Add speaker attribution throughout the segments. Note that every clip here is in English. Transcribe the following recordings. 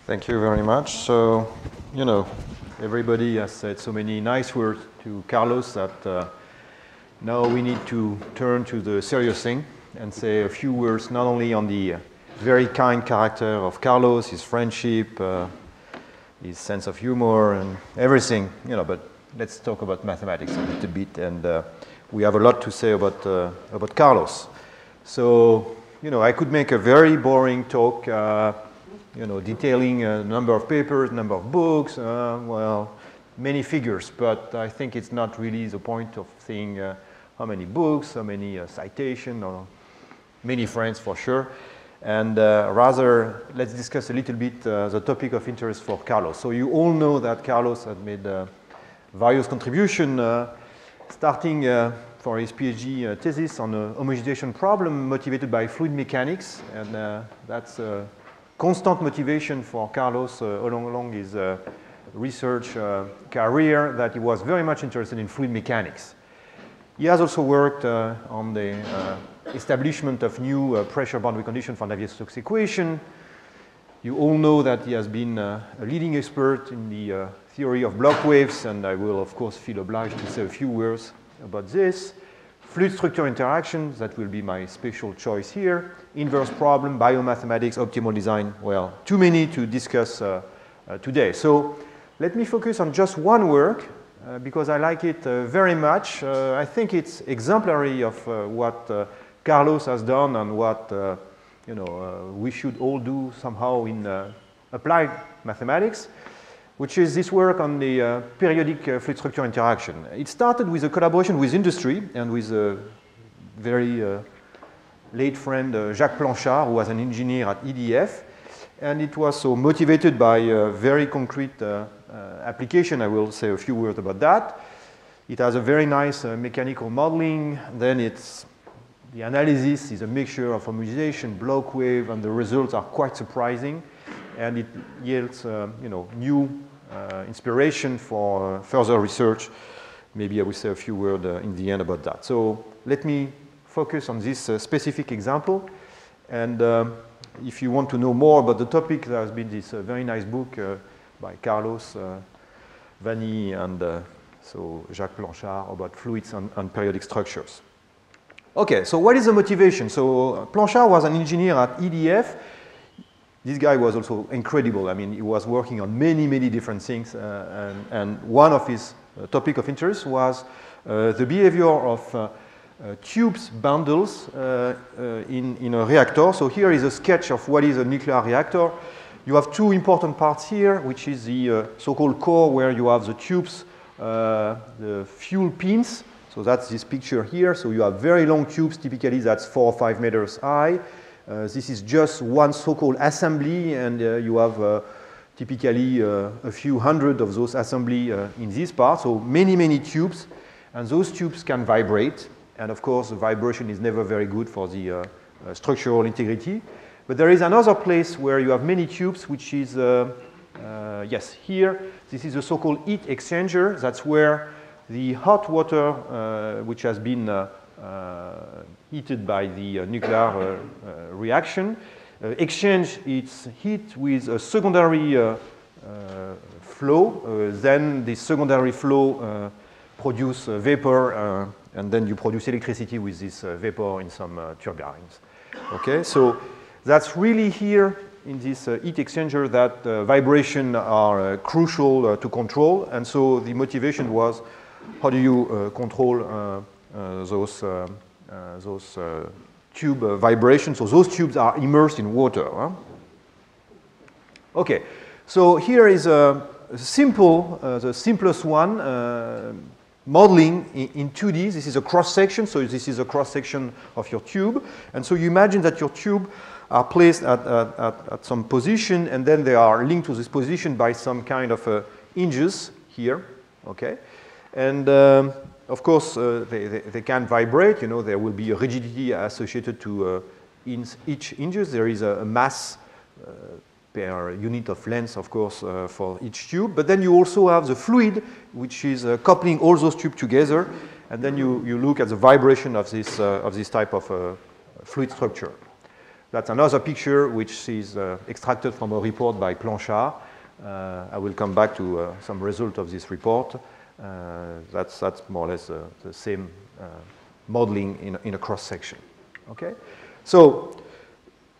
Speaker 1: Thank you very much. So, everybody has said so many nice words to Carlos that now we need to turn to the serious thing and say a few words not only on the very kind character of Carlos, his friendship, his sense of humor and everything, but let's talk about mathematics a little bit, and we have a lot to say about Carlos. So, I could make a very boring talk, detailing a number of papers, number of books, many figures, but I think it's not really the point of saying how many books, how many citations, or many friends for sure. And rather, let's discuss a little bit the topic of interest for Carlos. So you all know that Carlos had made various contributions, starting for his PhD thesis on a homogenization problem motivated by fluid mechanics, and that's a constant motivation for Carlos along his research career, that he was very much interested in fluid mechanics. He has also worked on the establishment of new pressure boundary condition for Navier-Stokes equation. You all know that he has been a leading expert in the theory of block waves, and I will of course feel obliged to say a few words about this. Fluid structure interactions, that will be my special choice here. Inverse problem, biomathematics, optimal design. Well, too many to discuss today. So let me focus on just one work because I like it very much. I think it's exemplary of what Carlos has done and what we should all do somehow in applied mathematics, which is this work on the periodic fluid structure interaction. It started with a collaboration with industry and with a very late friend, Jacques Planchard, who was an engineer at EDF. And it was so motivated by a very concrete application. I will say a few words about that. It has a very nice mechanical modeling. Then the analysis is a mixture of homogenization, block wave, and the results are quite surprising. And it yields new inspiration for further research. Maybe I will say a few words in the end about that. So let me focus on this specific example. And if you want to know more about the topic, there has been this very nice book by Carlos Vanni and so Jacques Planchard about fluids and periodic structures. Okay, so what is the motivation? So Planchard was an engineer at EDF. This guy was also incredible. I mean, he was working on many, many different things. And one of his topic of interest was the behavior of tubes bundles in a reactor. So here is a sketch of what is a nuclear reactor. You have two important parts here, which is the so-called core, where you have the tubes, the fuel pins. So that's this picture here. So you have very long tubes, typically that's 4 or 5 meters high. This is just one so-called assembly, and you have typically a few hundred of those assembly in this part. So many, many tubes, and those tubes can vibrate. And of course, the vibration is never very good for the structural integrity. But there is another place where you have many tubes, which is, yes, here. This is a so-called heat exchanger. That's where the hot water, which has been heated by the nuclear reaction, exchange its heat with a secondary flow. Then the secondary flow produce vapor, and then you produce electricity with this vapor in some turbines. Okay, so that's really here in this heat exchanger that vibration are crucial to control. And so the motivation was, how do you control those tube vibrations? So those tubes are immersed in water. Huh? Okay, so here is a simple, the simplest one, modeling in 2D. This is a cross-section, so this is a cross-section of your tube. And so you imagine that your tube are placed at some position, and then they are linked to this position by some kind of hinges here, okay? And of course, they can vibrate. There will be a rigidity associated to each hinges. There is a mass per unit of length, of course, for each tube. But then you also have the fluid, which is coupling all those tubes together. And then you look at the vibration of this type of fluid structure. That's another picture which is extracted from a report by Planchard. I will come back to some result of this report. That's more or less the same modeling in a cross-section. Okay? So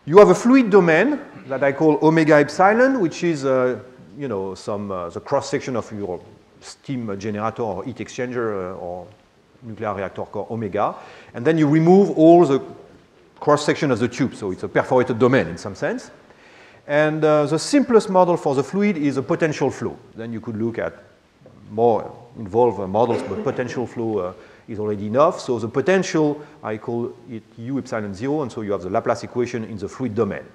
Speaker 1: you have a fluid domain that I call omega epsilon, which is you know, the cross-section of your steam generator or heat exchanger or nuclear reactor core omega. And then you remove all the cross-section of the tube. So it's a perforated domain in some sense. And the simplest model for the fluid is a potential flow. Then you could look at more involved models, but potential flow is already enough. So the potential, I call it U epsilon 0, and so you have the Laplace equation in the fluid domain.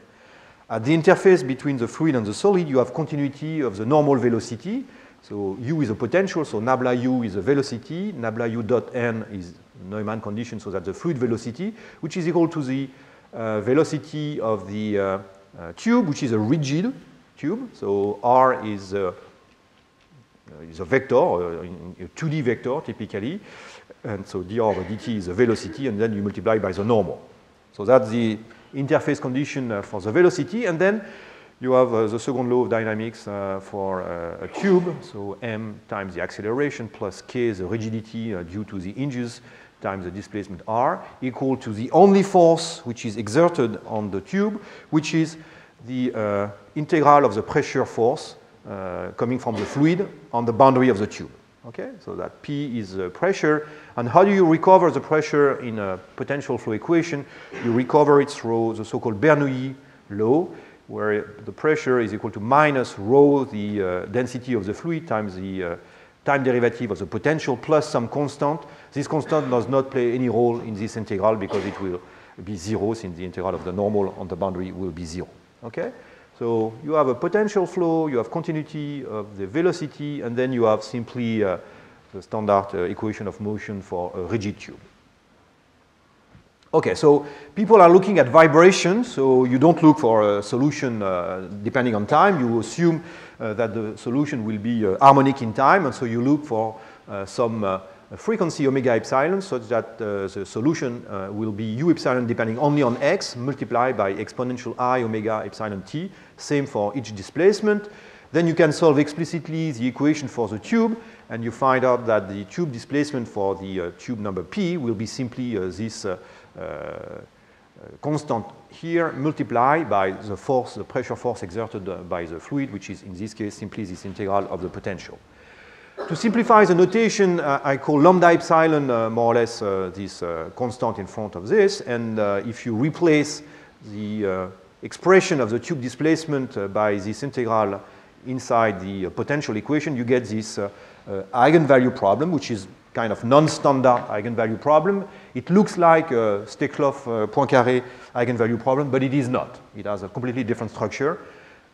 Speaker 1: At the interface between the fluid and the solid, you have continuity of the normal velocity. So U is a potential, so nabla U is a velocity. Nabla U dot N is Neumann condition, so that's the fluid velocity, which is equal to the velocity of the tube, which is a rigid tube. So R is a vector, a 2D vector typically. And so dr over dt is a velocity, and then you multiply by the normal. So that's the interface condition for the velocity. And then you have the second law of dynamics for a tube. So m times the acceleration plus k, the rigidity due to the hinges, times the displacement r, equal to the only force which is exerted on the tube, which is the integral of the pressure force coming from the fluid on the boundary of the tube. Okay, so that P is pressure. And how do you recover the pressure in a potential flow equation? You recover it through the so-called Bernoulli law, where the pressure is equal to minus rho, the density of the fluid, times the time derivative of the potential plus some constant. This constant does not play any role in this integral because it will be 0, since the integral of the normal on the boundary will be 0. Okay? So you have a potential flow, you have continuity of the velocity, and then you have simply the standard equation of motion for a rigid tube. Okay, so people are looking at vibration, so you don't look for a solution depending on time. You assume that the solution will be harmonic in time, and so you look for some frequency omega epsilon such that the solution will be U epsilon depending only on x multiplied by exponential I omega epsilon t, same for each displacement. Then you can solve explicitly the equation for the tube, and you find out that the tube displacement for the tube number p will be simply this constant here multiplied by the force, the pressure force exerted by the fluid, which is in this case simply this integral of the potential. To simplify the notation, I call lambda epsilon more or less this constant in front of this, and if you replace the expression of the tube displacement by this integral inside the potential equation, you get this eigenvalue problem, which is kind of non-standard eigenvalue problem. It looks like a Steklov-Poincaré eigenvalue problem, but it is not. It has a completely different structure,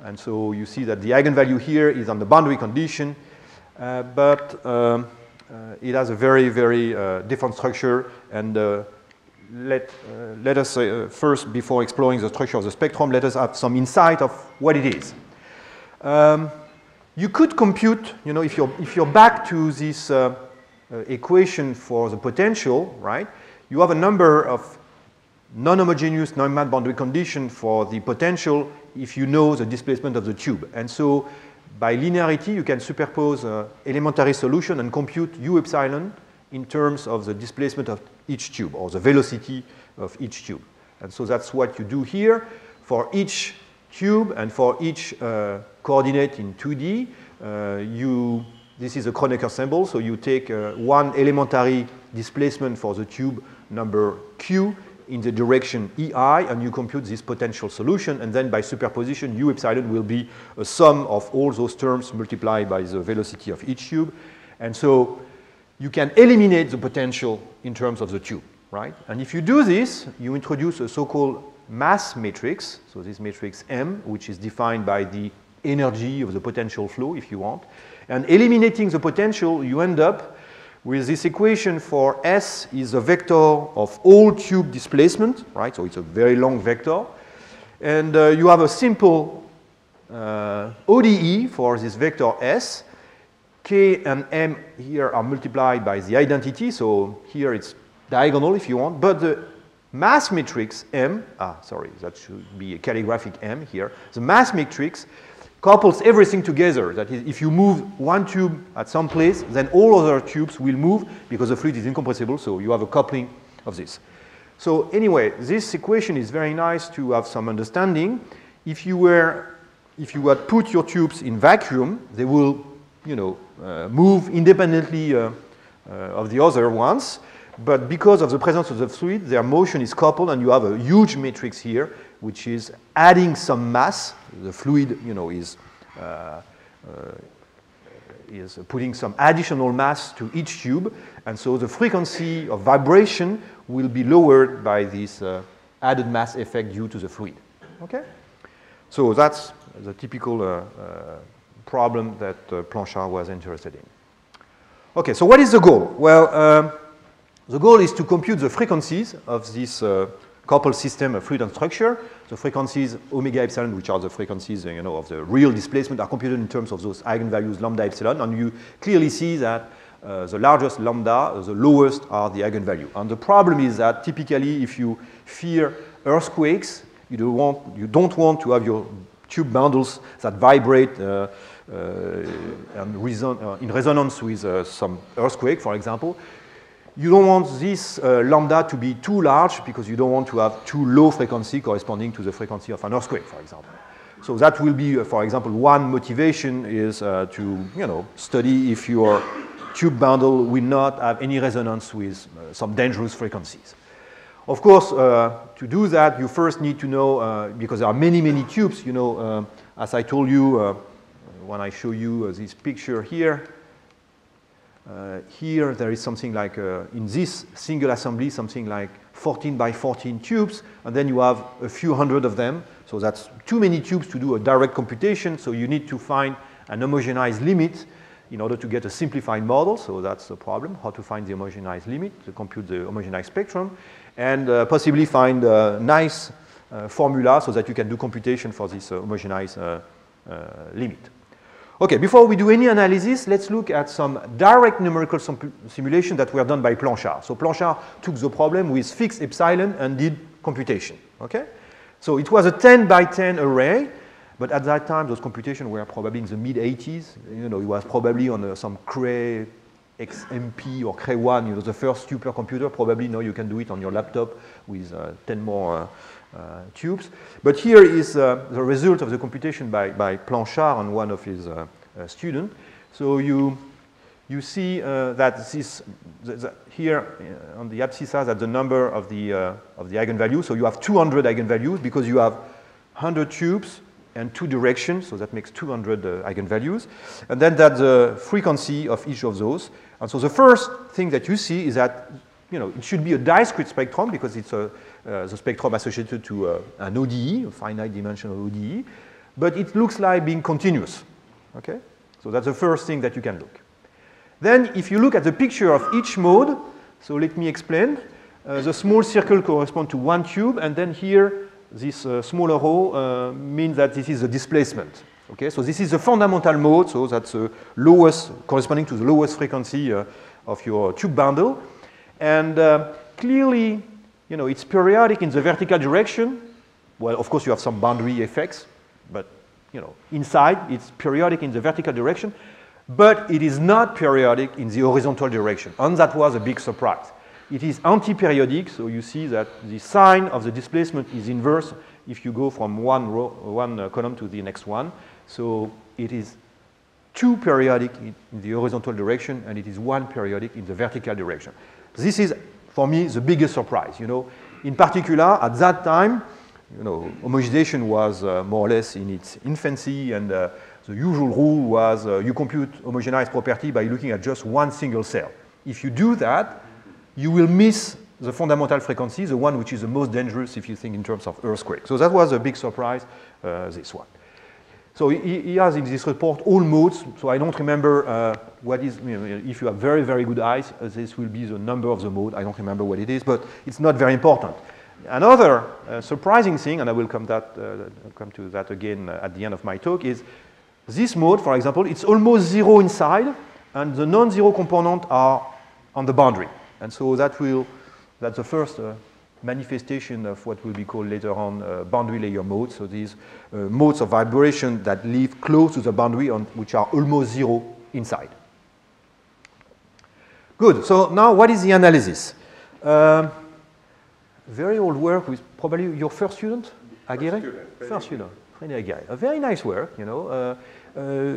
Speaker 1: and so you see that the eigenvalue here is on the boundary condition, but it has a very, very different structure. And let us first, before exploring the structure of the spectrum, let us have some insight of what it is. You could compute, you know, if you're back to this equation for the potential, right? You have a number of non-homogeneous Neumann boundary conditions for the potential if you know the displacement of the tube. And so by linearity, you can superpose an elementary solution and compute U epsilon in terms of the displacement of each tube, or the velocity of each tube. And so that's what you do here. For each tube and for each coordinate in 2D, this is a Kronecker symbol, so you take one elementary displacement for the tube number Q in the direction EI, and you compute this potential solution, and then by superposition, U epsilon will be a sum of all those terms multiplied by the velocity of each tube. And so you can eliminate the potential in terms of the tube, right? And if you do this, you introduce a so-called mass matrix, so this matrix M, which is defined by the energy of the potential flow, if you want. And eliminating the potential, you end up with this equation for S is a vector of all tube displacement, right? So it's a very long vector. And you have a simple ODE for this vector S. K and M here are multiplied by the identity, so here it's diagonal if you want, but the mass matrix M, sorry, that should be a calligraphic M here. The mass matrix couples everything together. That is, if you move one tube at some place, then all other tubes will move because the fluid is incompressible, so you have a coupling of this. So anyway, this equation is very nice to have some understanding. If you had put your tubes in vacuum, they will, move independently of the other ones. But because of the presence of the fluid, their motion is coupled, and you have a huge matrix here, which is adding some mass. The fluid, is putting some additional mass to each tube, and so the frequency of vibration will be lowered by this added mass effect due to the fluid. Okay? So that's the typical problem that Planchard was interested in. Okay, so what is the goal? Well, the goal is to compute the frequencies of this coupled system of fluid and structure. The frequencies omega epsilon, which are the frequencies of the real displacement, are computed in terms of those eigenvalues lambda epsilon, and you clearly see that the largest lambda, the lowest are the eigenvalue. And the problem is that typically, if you fear earthquakes, you don't want to have your tube bundles that vibrate in resonance with some earthquake, for example. You don't want this lambda to be too large because you don't want to have too low frequency corresponding to the frequency of an earthquake, for example. So that will be, for example, one motivation is to study if your tube bundle will not have any resonance with some dangerous frequencies. Of course, to do that, you first need to know, because there are many, many tubes, as I told you when I show you this picture here, here there is something like, in this single assembly, something like 14 by 14 tubes, and then you have a few hundred of them. So that's too many tubes to do a direct computation, so you need to find an homogenized limit in order to get a simplified model. So that's the problem, how to find the homogenized limit, to compute the homogenized spectrum, and possibly find a nice formula so that you can do computation for this homogenized limit. Okay, before we do any analysis, let's look at some direct numerical simulation that were done by Planchard. So Planchard took the problem with fixed epsilon and did computation. Okay? So it was a 10 by 10 array, but at that time those computations were probably in the mid-80s. It was probably on some Cray XMP or Cray 1, the first supercomputer. Probably now you can do it on your laptop with 10 more tubes. But here is the result of the computation by Planchard and one of his students. So you see that here on the abscissa, that's the number of the eigenvalues. So you have 200 eigenvalues because you have 100 tubes and 2 directions, so that makes 200 eigenvalues. And then that's the frequency of each of those. And so the first thing that you see is that it should be a discrete spectrum because it's the spectrum associated to an ODE, a finite dimensional ODE, but it looks like being continuous. Okay? So that's the first thing that you can look. Then if you look at the picture of each mode, so let me explain. The small circle corresponds to one tube, and then here this smaller row means that this is the displacement. Okay? So this is the fundamental mode, so that's the lowest, corresponding to the lowest frequency of your tube bundle. And clearly, it's periodic in the vertical direction. Well, of course, you have some boundary effects, but, inside, it's periodic in the vertical direction, but it is not periodic in the horizontal direction. And that was a big surprise. It is anti-periodic, so you see that the sign of the displacement is inverse if you go from one column to the next one. So it is 2 periodic in the horizontal direction, and it is 1 periodic in the vertical direction. This is, for me, the biggest surprise. In particular, at that time, homogenization was more or less in its infancy, and the usual rule was you compute homogenized property by looking at just one single cell. If you do that, you will miss the fundamental frequency, the one which is the most dangerous if you think in terms of earthquake. So that was a big surprise, this one. So he has in this report all modes, so I don't remember what is, if you have very, very good eyes, this will be the number of the mode. I don't remember what it is, but it's not very important. Another surprising thing, and I will come to that again at the end of my talk, is this mode, for example, it's almost 0 inside, and the non-zero components are on the boundary. And so that's the first manifestation of what will be called later on boundary layer modes. So these modes of vibration that live close to the boundary which are almost zero inside. Good. So now what is the analysis? Very old work with probably your first student, Aguirre? First student, René Aguirre. A very nice work, you know.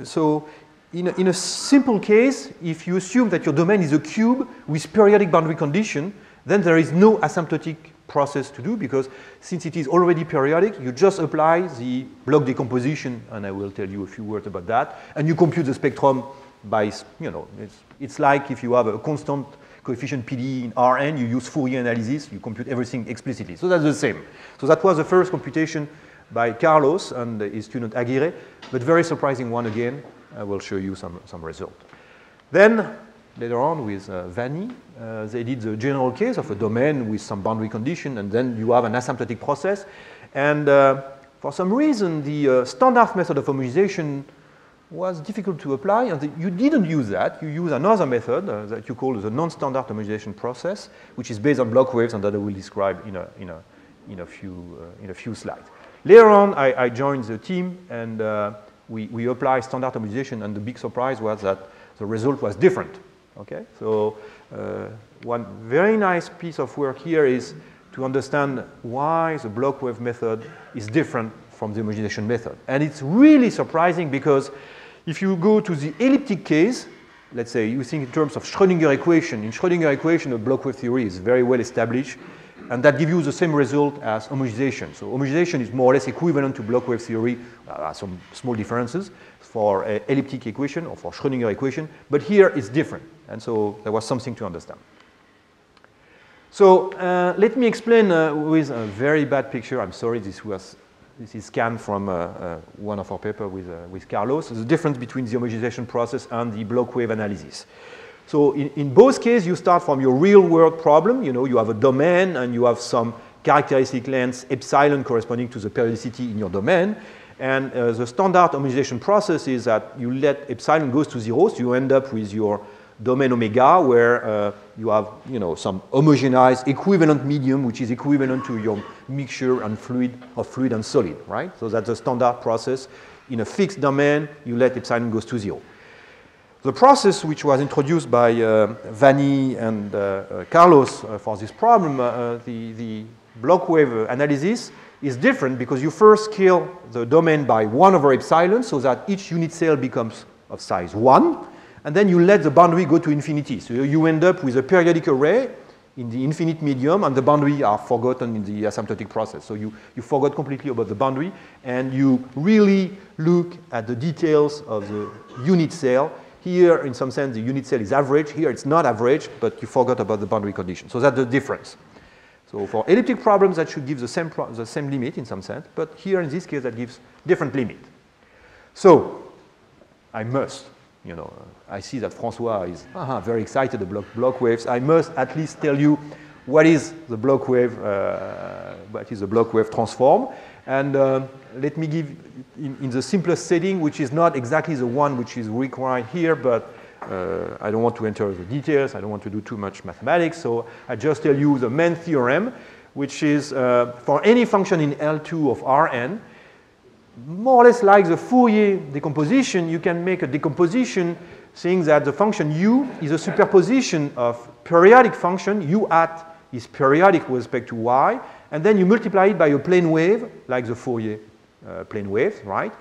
Speaker 1: So in a simple case, if you assume that your domain is a cube with periodic boundary condition, then there is no asymptotic process to do, because since it is already periodic, you just apply the block decomposition, and I will tell you a few words about that, and you compute the spectrum by, you know, it's like if you have a constant coefficient PD in Rn, you use Fourier analysis, you compute everything explicitly. So that's the same. So that was the first computation by Carlos and his student Aguirre, but very surprising one again. I will show you some result. Then, later on with Vanni, they did the general case of a domain with some boundary condition, and then you have an asymptotic process. And for some reason, the standard method of homogenization was difficult to apply, and you didn't use that. You use another method that you call the non-standard homogenization process, which is based on block waves, and that I will describe in a few slides. Later on, I joined the team, and we applied standard homogenization, and the big surprise was that the result was different. Okay, so one very nice piece of work here is to understand why the block wave method is different from the homogenization method. And it's really surprising, because if you go to the elliptic case, let's say you think in terms of Schrödinger equation. In Schrödinger equation, the block wave theory is very well established, and that gives you the same result as homogenization. So homogenization is more or less equivalent to block wave theory. There are some small differences for elliptic equation or for Schrödinger equation, but here it's different. And so there was something to understand. So let me explain with a very bad picture. I'm sorry, this is scanned from one of our papers with Carlos. The difference between the homogenization process and the block wave analysis. So in both cases, you start from your real world problem. You know, you have a domain and you have some characteristic length epsilon corresponding to the periodicity in your domain. And the standard homogenization process is that you let epsilon goes to zero, so you end up with your domain omega, where you have, you know, some homogenized equivalent medium, which is equivalent to your mixture and fluid and solid, right? So that's the standard process. In a fixed domain, you let epsilon goes to zero. The process which was introduced by Vanni and Carlos for this problem, the block wave analysis, is different, because you first scale the domain by 1 over epsilon, so that each unit cell becomes of size 1. And then you let the boundary go to infinity. So you end up with a periodic array in the infinite medium, and the boundary are forgotten in the asymptotic process. So you forgot completely about the boundary, and you really look at the details of the unit cell. Here, in some sense, the unit cell is average. Here, it's not average, but you forgot about the boundary condition. So that's the difference. So for elliptic problems, that should give the same limit in some sense, but here in this case, that gives different limit. So I must, you know, I see that Francois is very excited about block waves. I must at least tell you what is the block wave, transform. And let me give, in the simplest setting, which is not exactly the one which is required here, but I don't want to enter the details. I don't want to do too much mathematics. So I just tell you the main theorem, which is for any function in L2 of Rn, more or less like the Fourier decomposition, you can make a decomposition saying that the function u is a superposition of periodic function. U hat is periodic with respect to y, and then you multiply it by a plane wave, like the Fourier plane wave, right?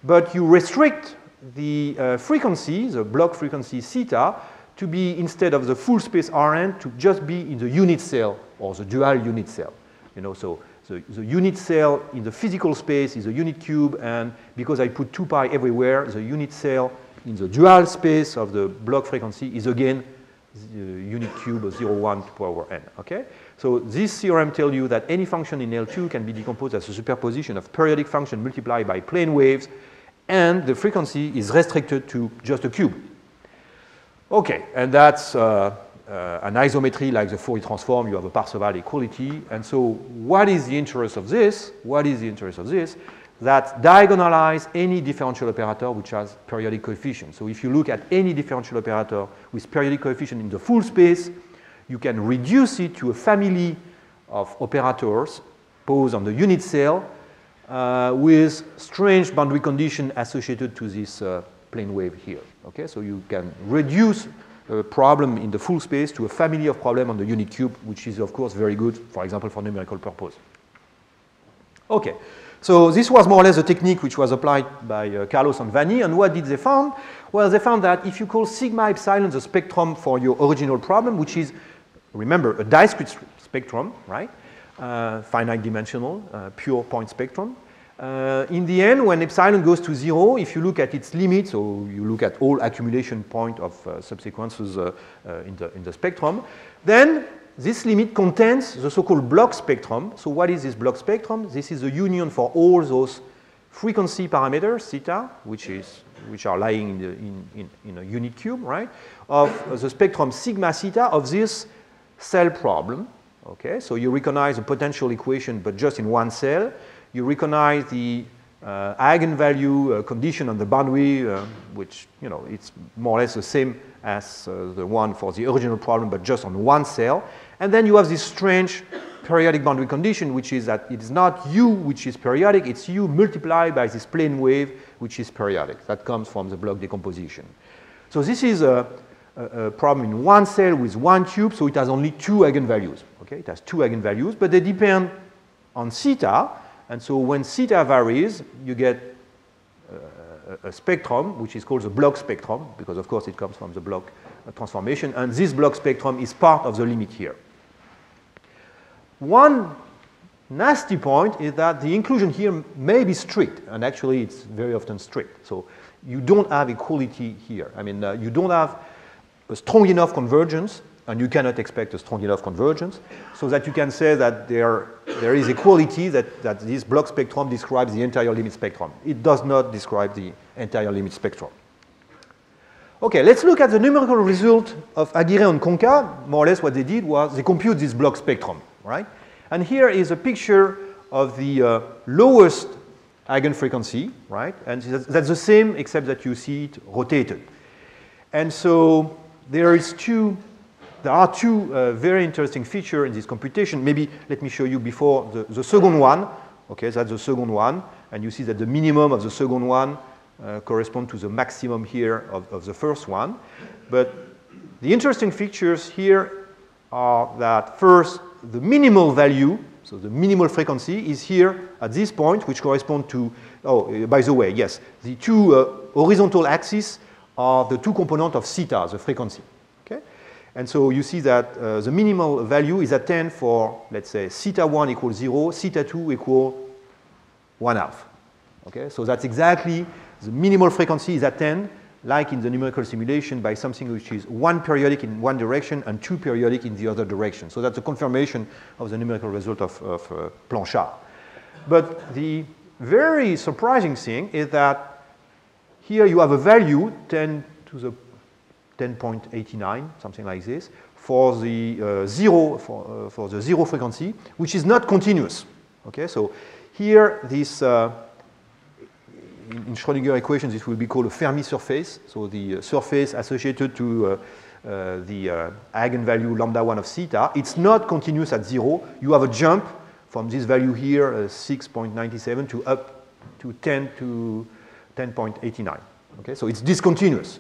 Speaker 1: But you restrict the frequency, the block frequency theta, to be, instead of the full space Rn, to just be in the unit cell or the dual unit cell. You know, so the unit cell in the physical space is a unit cube, and because I put 2 pi everywhere, the unit cell in the dual space of the block frequency is again the unit cube of 0, 1 to the power n. Okay? So this theorem tells you that any function in L2 can be decomposed as a superposition of periodic function multiplied by plane waves, and the frequency is restricted to just a cube. Okay, and that's an isometry like the Fourier transform. You have a Parseval equality. And so what is the interest of this? What is the interest of this? That diagonalize any differential operator which has periodic coefficient. So if you look at any differential operator with periodic coefficient in the full space, you can reduce it to a family of operators posed on the unit cell with strange boundary condition associated to this plane wave here. Okay, so you can reduce a problem in the full space to a family of problems on the unit cube, which is of course very good, for example, for numerical purpose. Okay, so this was more or less a technique which was applied by Carlos and Vanni, and what did they find? Well, they found that if you call sigma epsilon the spectrum for your original problem, which is, remember, a discrete spectrum, right? Finite dimensional, pure point spectrum. In the end, when epsilon goes to 0, if you look at its limit, so you look at all accumulation point of subsequences in the spectrum, then this limit contains the so-called block spectrum. So what is this block spectrum? This is a union for all those frequency parameters, theta, which are lying in a unit cube, right, of the spectrum sigma theta of this cell problem. Okay, so you recognize a potential equation, but just in one cell. You recognize the eigenvalue condition on the boundary, which, you know, it's more or less the same as the one for the original problem, but just on one cell. And then you have this strange periodic boundary condition, which is that it is not U which is periodic, it's U multiplied by this plane wave, which is periodic. That comes from the block decomposition. So this is a problem in one cell with one cube, so it has only two eigenvalues. Okay, it has two eigenvalues, but they depend on theta. And so when theta varies, you get a spectrum, which is called the block spectrum, because of course it comes from the block transformation. And this block spectrum is part of the limit here. One nasty point is that the inclusion here may be strict, and actually it's very often strict. So you don't have equality here. I mean, you don't have a strong enough convergence, and you cannot expect a strong enough convergence, so that you can say that there is equality, that this block spectrum describes the entire limit spectrum. It does not describe the entire limit spectrum. Okay, let's look at the numerical result of Aguirre and Conca. More or less what they did was they compute this block spectrum, right? And here is a picture of the lowest eigenfrequency, right? And that's the same except that you see it rotated. And so there are two very interesting features in this computation. Maybe let me show you before the second one. Okay, that's the second one. And you see that the minimum of the second one corresponds to the maximum here of the first one. But the interesting features here are that first, the minimal value, so the minimal frequency, is here at this point, which corresponds to, oh, by the way, yes, the two horizontal axes are the two components of theta, the frequency. Okay? And so you see that the minimal value is at 10 for, let's say, theta 1 equals 0, theta 2 equals 1/2. Okay? So that's exactly, the minimal frequency is at 10, like in the numerical simulation, by something which is 1 periodic in one direction and 2 periodic in the other direction. So that's a confirmation of the numerical result of Planchard. But the very surprising thing is that here you have a value 10 to the 10.89, something like this, for the for the zero frequency, which is not continuous. Okay, so here this in Schrödinger equations this will be called a Fermi surface. So the surface associated to the eigenvalue lambda 1 of theta, it's not continuous at 0. You have a jump from this value here, 6.97, to up to 10 to 10.89. Okay, so it's discontinuous.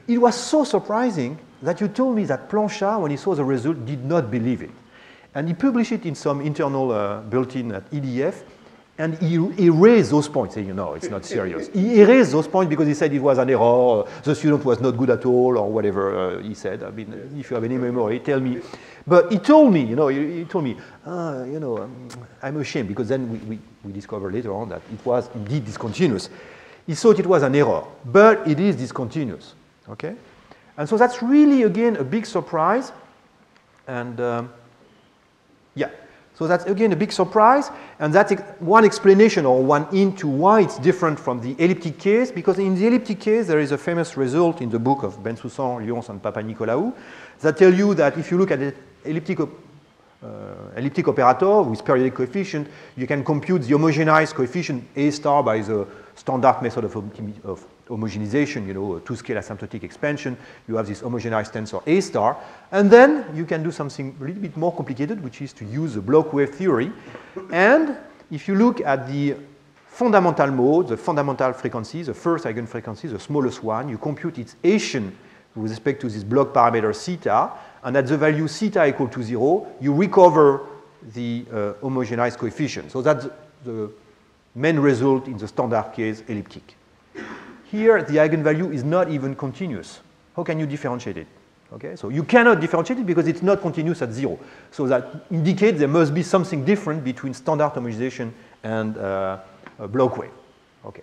Speaker 1: It was so surprising that you told me that Planchard, when he saw the result, did not believe it. And he published it in some internal bulletin at EDF, and he erased those points, saying, no, it's not serious. He erased those points because he said it was an error, the student was not good at all, or whatever he said. I mean, if you have any memory, tell me. But he told me, he told me, I'm ashamed, because then we discovered later on that it was indeed discontinuous. He thought it was an error, but it is discontinuous. Okay? And so that's really, again, a big surprise. And yeah, so that's, again, a big surprise. And that's one explanation or one hint to why it's different from the elliptic case, because in the elliptic case, there is a famous result in the book of Bensoussan, Lyons, and Papanicolaou that tell you that if you look at the elliptic operator with periodic coefficient, you can compute the homogenized coefficient A star by the standard method of homogenization, you know, two-scale asymptotic expansion. You have this homogenized tensor A star. And then you can do something a little bit more complicated, which is to use the block wave theory. And if you look at the fundamental mode, the fundamental frequency, the first eigenfrequency, the smallest one, you compute its Hessian with respect to this block parameter theta, and at the value theta equal to 0, you recover the homogenized coefficient. So that's the main result in the standard case elliptic. Here, the eigenvalue is not even continuous. How can you differentiate it? Okay, so you cannot differentiate it because it's not continuous at 0. So that indicates there must be something different between standard homogenization and a block wave. Okay.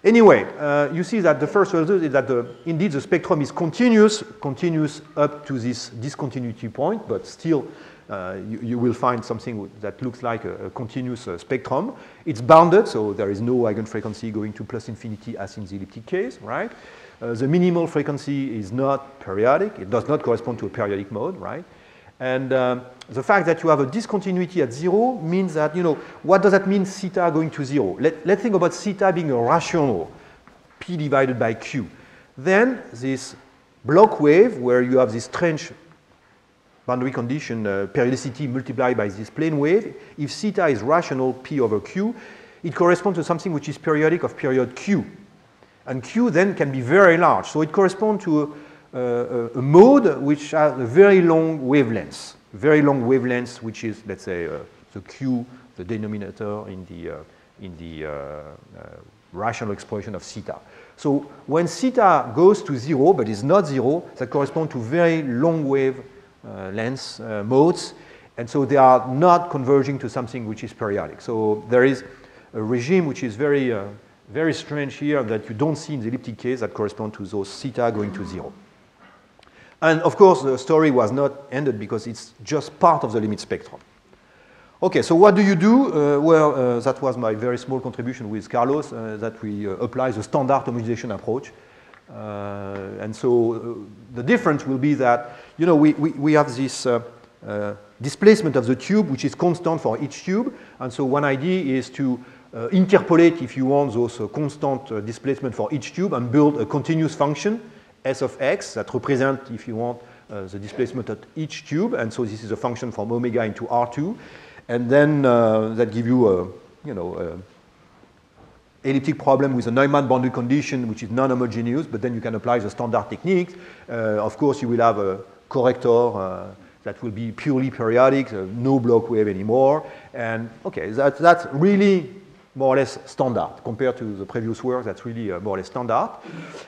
Speaker 1: Anyway, you see that the first result is that indeed the spectrum is continuous up to this discontinuity point, but still you will find something that looks like a continuous spectrum. It's bounded, so there is no eigenfrequency going to plus infinity as in the elliptic case, right? The minimal frequency is not periodic. It does not correspond to a periodic mode, right? And the fact that you have a discontinuity at 0 means that, you know, what does that mean, theta going to 0? Let's think about theta being a rational, p divided by q. Then this block wave, where you have this strange boundary condition periodicity multiplied by this plane wave, if theta is rational p over q, it corresponds to something which is periodic of period q. And q then can be very large. So it corresponds to a mode which has a very long wavelength. Very long wavelength, which is, let's say, the q, the denominator in the rational expression of theta. So when theta goes to 0, but is not 0, that corresponds to very long wave length modes, and so they are not converging to something which is periodic. So there is a regime which is very, very strange here that you don't see in the elliptic case that correspond to those theta going to 0. And of course, the story was not ended because it's just part of the limit spectrum. Okay, so what do you do? That was my very small contribution with Carlos, that we apply the standard homogenization approach. And so the difference will be that, you know, we have this displacement of the tube, which is constant for each tube. And so one idea is to interpolate, if you want, those constant displacement for each tube and build a continuous function, S of x, that represent, if you want, the displacement at each tube. And so this is a function from omega into R2. And then that give you a, you know, elliptic problem with a Neumann boundary condition, which is non-homogeneous, but then you can apply the standard techniques. Of course, you will have a corrector that will be purely periodic, no block wave anymore. And okay, that's really more or less standard compared to the previous work. That's really more or less standard.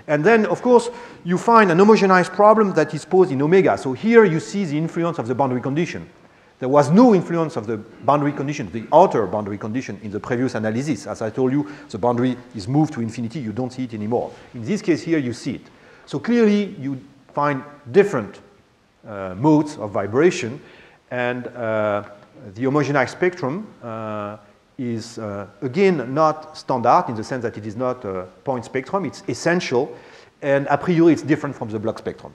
Speaker 1: And then, of course, you find an homogenized problem that is posed in omega. So here you see the influence of the boundary condition. There was no influence of the boundary condition, the outer boundary condition, in the previous analysis. As I told you, the boundary is moved to infinity. You don't see it anymore. In this case here, you see it. So clearly, you find different modes of vibration. And the homogenized spectrum is, again, not standard in the sense that it is not a point spectrum. It's essential. And a priori, it's different from the block spectrum.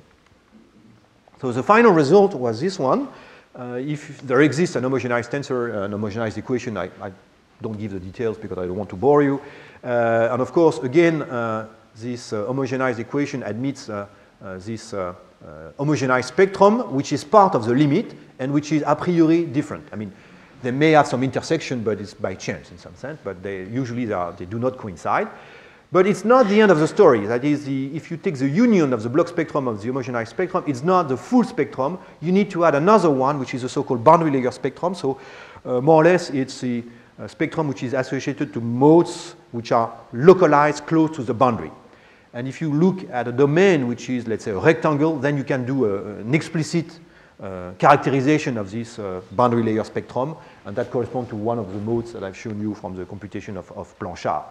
Speaker 1: So the final result was this one. If there exists an homogenized tensor, an homogenized equation, I don't give the details because I don't want to bore you. And of course, again, this homogenized equation admits this homogenized spectrum, which is part of the limit and which is a priori different. I mean, they may have some intersection, but it's by chance in some sense, but they usually they do not coincide. But it's not the end of the story. That is, if you take the union of the block spectrum of the homogenized spectrum, it's not the full spectrum. You need to add another one, which is the so-called boundary layer spectrum. So more or less, it's the spectrum which is associated to modes which are localized close to the boundary. And if you look at a domain which is, let's say, a rectangle, then you can do an explicit characterization of this boundary layer spectrum, and that corresponds to one of the modes that I've shown you from the computation of Blanchard.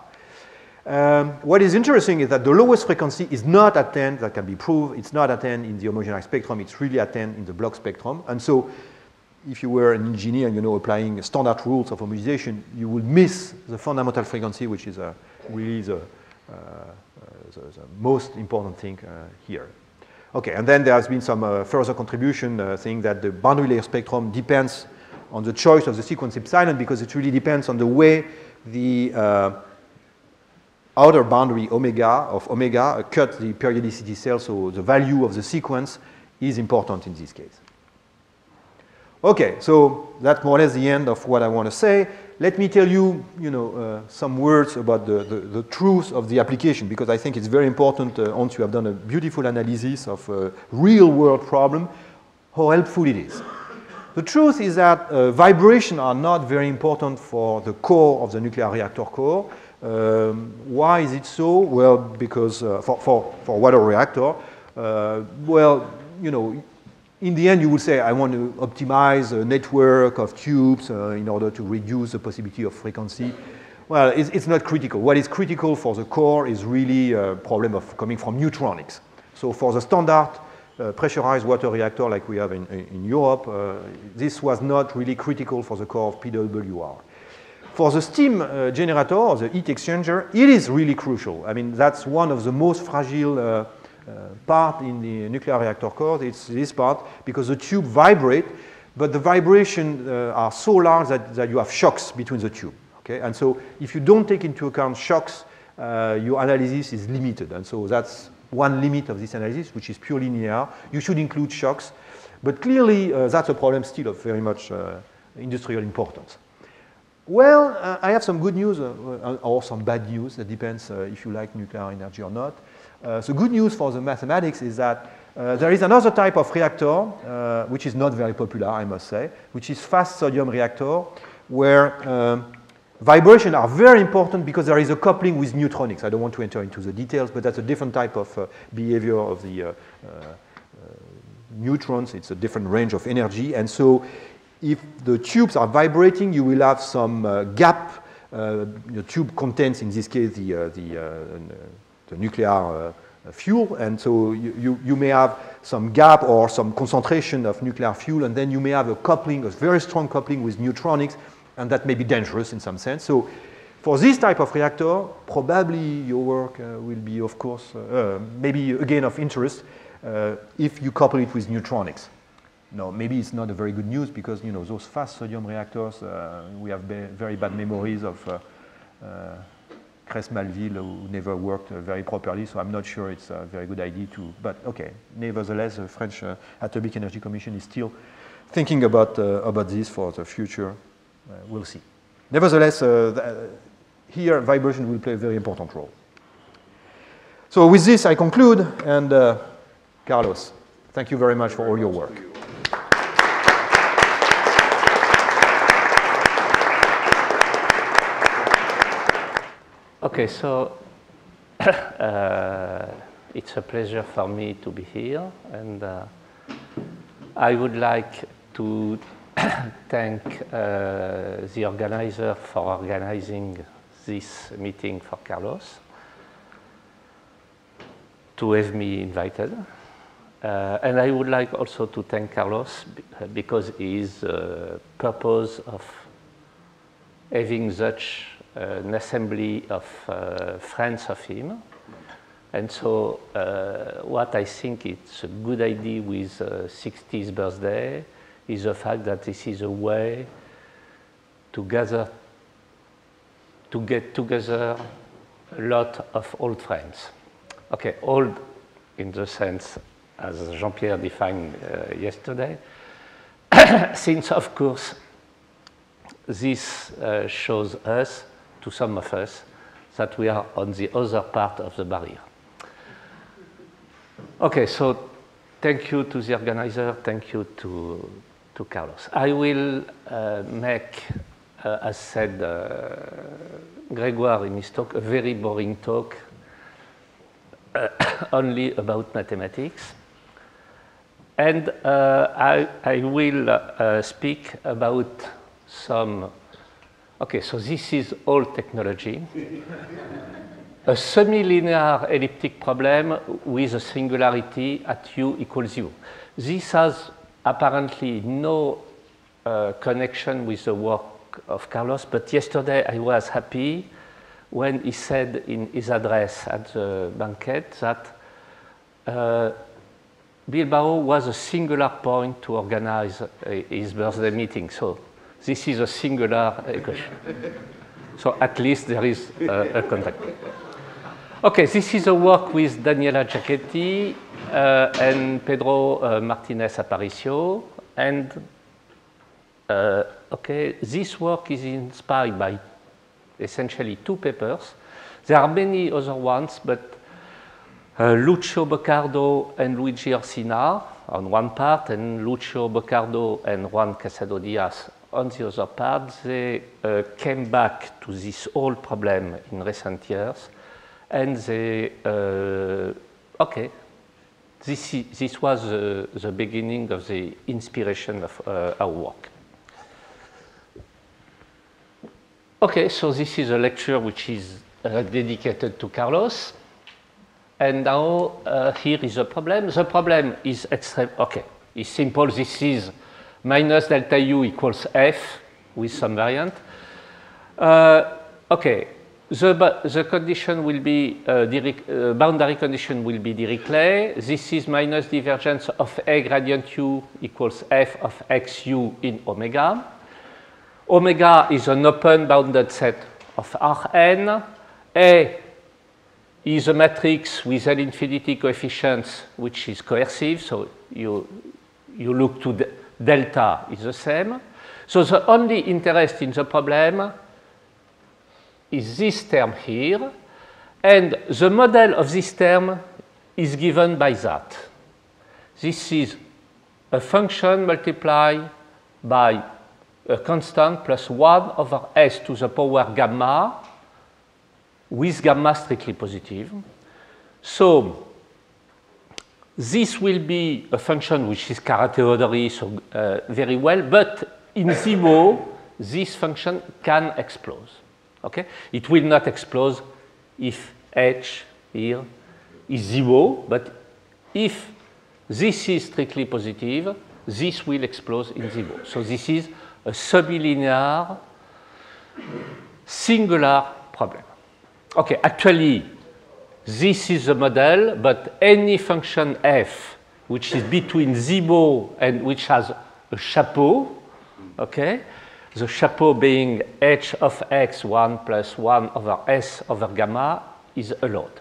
Speaker 1: What is interesting is that the lowest frequency is not attained, that can be proved, it's not attained in the homogenized spectrum, it's really attained in the block spectrum. And so if you were an engineer and, you know, applying standard rules of homogenization, you would miss the fundamental frequency, which is really the most important thing here. Okay, and then there has been some further contribution saying that the boundary layer spectrum depends on the choice of the sequence epsilon because it really depends on the way the outer boundary omega cut the periodicity cell, so the value of the sequence is important in this case. Okay, so that's more or less the end of what I want to say. Let me tell you, some words about the truth of the application, because I think it's very important, once you have done a beautiful analysis of a real-world problem, how helpful it is. The truth is that vibrations are not very important for the core of the nuclear reactor core. Why is it so? Well, because for water reactor, in the end, you would say, I want to optimize a network of tubes in order to reduce the possibility of frequency. Well, it's not critical. What is critical for the core is really a problem of coming from neutronics. So for the standard pressurized water reactor like we have in Europe, this was not really critical for the core of PWR. For the steam generator, or the heat exchanger, it is really crucial. I mean, that's one of the most fragile part in the nuclear reactor core. It's this part, because the tube vibrate, but the vibrations are so large that you have shocks between the tube. Okay? And so if you don't take into account shocks, your analysis is limited. And so that's one limit of this analysis, which is purely linear. You should include shocks. But clearly, that's a problem still of very much industrial importance. Well, I have some good news or some bad news. That depends if you like nuclear energy or not. The good news for the mathematics is that there is another type of reactor, which is not very popular, I must say, which is fast sodium reactor, where vibrations are very important because there is a coupling with neutronics. I don't want to enter into the details, but that's a different type of behavior of the neutrons. It's a different range of energy. And so if the tubes are vibrating, you will have some gap. The tube contains, in this case, the nuclear fuel, and so you may have some gap or some concentration of nuclear fuel, and then you may have a coupling, a very strong coupling with neutronics, and that may be dangerous in some sense. So for this type of reactor, probably your work will be, of course, maybe again of interest if you couple it with neutronics. No, maybe it's not a very good news because, those fast sodium reactors, we have very bad memories of Cresmes-Maleville, who never worked very properly, so I'm not sure it's a very good idea to, but okay. Nevertheless, the French Atomic Energy Commission is still thinking about this for the future. We'll see. Nevertheless, here vibration will play a very important role. So with this, I conclude, and Carlos, thank you very much for all your work.
Speaker 2: Okay, so it's a pleasure for me to be here, and I would like to thank the organizer for organizing this meeting for Carlos, to have me invited. And I would like also to thank Carlos because his purpose of having such an assembly of friends of him. And so what I think it's a good idea with 60th birthday is the fact that this is a way to get together a lot of old friends. Okay, old in the sense as Jean-Pierre defined yesterday, since of course this shows us, to some of us, that we are on the other part of the barrier. Okay, so thank you to the organizer, thank you to Carlos. I will make, as said Grégoire in his talk, a very boring talk, only about mathematics. And I will speak about some, okay, so this is all technology. A semi-linear elliptic problem with a singularity at u equals 0. This has apparently no connection with the work of Carlos, but yesterday I was happy when he said in his address at the banquet that Bilbao was a singular point to organize his birthday meeting. So this is a singular equation. So at least there is a contact. Okay, this is a work with Daniela Giachetti and Pedro Martinez Aparicio. And okay, this work is inspired by essentially two papers. There are many other ones, but Lucio Boccardo and Luigi Orsina on one part, and Lucio Boccardo and Juan Casado Diaz on the other part, they came back to this old problem in recent years, and they, okay, this was the beginning of the inspiration of our work. Okay, so this is a lecture which is dedicated to Carlos. And now here is the problem. The problem is extreme. Okay, it's simple. This is minus delta U equals F with some variant. Okay, the condition will be boundary condition will be Dirichlet. This is minus divergence of A gradient U equals F of XU in omega. Omega is an open bounded set of Rn. A is a matrix with L infinity coefficients, which is coercive. So you look to delta is the same. So the only interest in the problem is this term here. And the model of this term is given by that. This is a function multiplied by a constant plus 1 over s to the power gamma with gamma strictly positive. So this will be a function which is Kara-Theodori, so very well, but in zero, this function can explode. Okay? It will not explode if h here is 0, but if this is strictly positive, this will explode in 0. So this is a subilinear singular problem. Okay, actually, this is the model, but any function f which is between 0 and which has a chapeau, okay, the chapeau being h of x 1 plus 1 over s over gamma is allowed.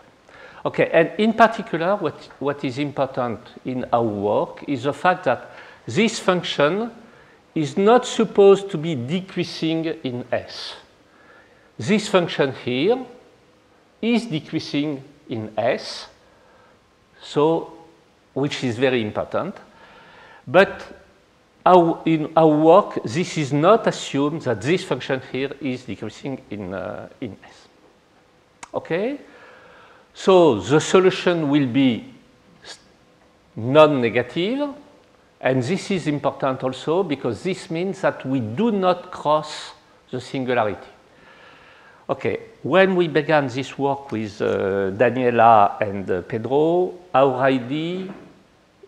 Speaker 2: Okay, and in particular, what is important in our work is the fact that this function is not supposed to be decreasing in S. This function here is decreasing in S, so which is very important. But in our work, this is not assumed that this function here is decreasing in S. Okay? So the solution will be non-negative. And this is important also because this means that we do not cross the singularity. Okay, when we began this work with Daniela and Pedro, our idea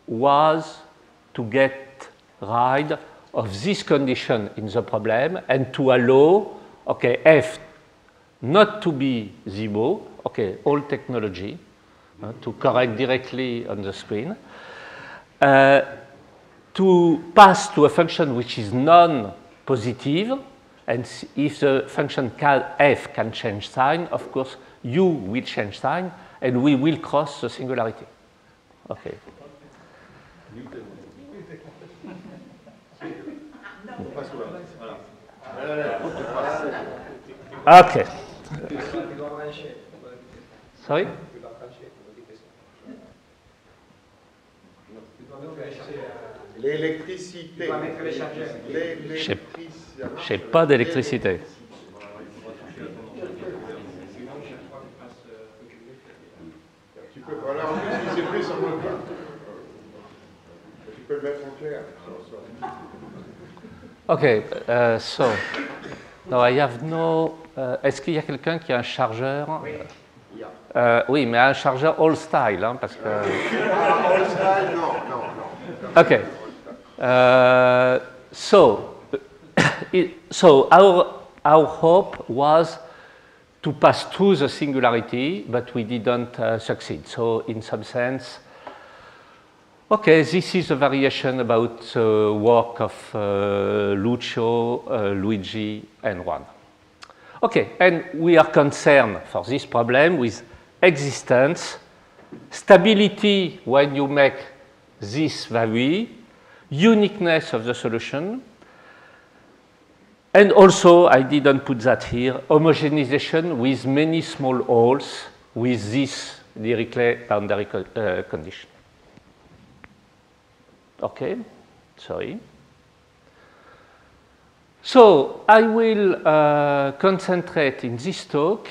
Speaker 2: was to get rid of this condition in the problem and to allow, okay, f not to be 0, okay, all technology, to correct directly on the screen, to pass to a function which is non-positive, and if the function f can change sign, of course, u will change sign, and we will cross the singularity. Okay. Okay. Sorry?
Speaker 3: L'électricité.
Speaker 2: Je n'ai pas d'électricité.
Speaker 3: Tu peux pas là, si c'est plus, ça ne veut pas. Tu peux le mettre en clair.
Speaker 2: Okay, so now I have no. Est-ce qu'il y a quelqu'un qui a un chargeur? Oui. Oui, mais un chargeur all style, hein, parce que.
Speaker 3: All style, non.
Speaker 2: Okay. So our hope was to pass through the singularity, but we didn't succeed. So in some sense, okay, this is a variation about the work of Lucio, Luigi, and Juan. Okay, and we are concerned for this problem with existence, stability when you make this vary, uniqueness of the solution, and also, I didn't put that here, homogenization with many small holes with this Dirichlet boundary condition. Okay, sorry. So I will concentrate in this talk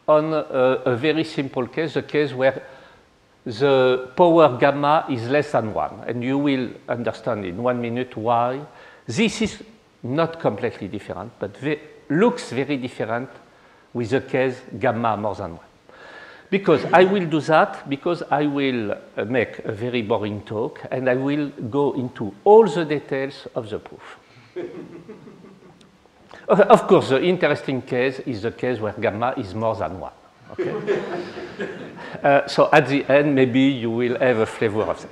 Speaker 2: on a very simple case, the case where the power gamma is less than 1. And you will understand in 1 minute why. This is not completely different, but looks very different with the case gamma more than 1. Because I will do that, because I will make a very boring talk, and I will go into all the details of the proof. Of course, the interesting case is the case where gamma is more than 1. Okay? So at the end, maybe you will have a flavor of that.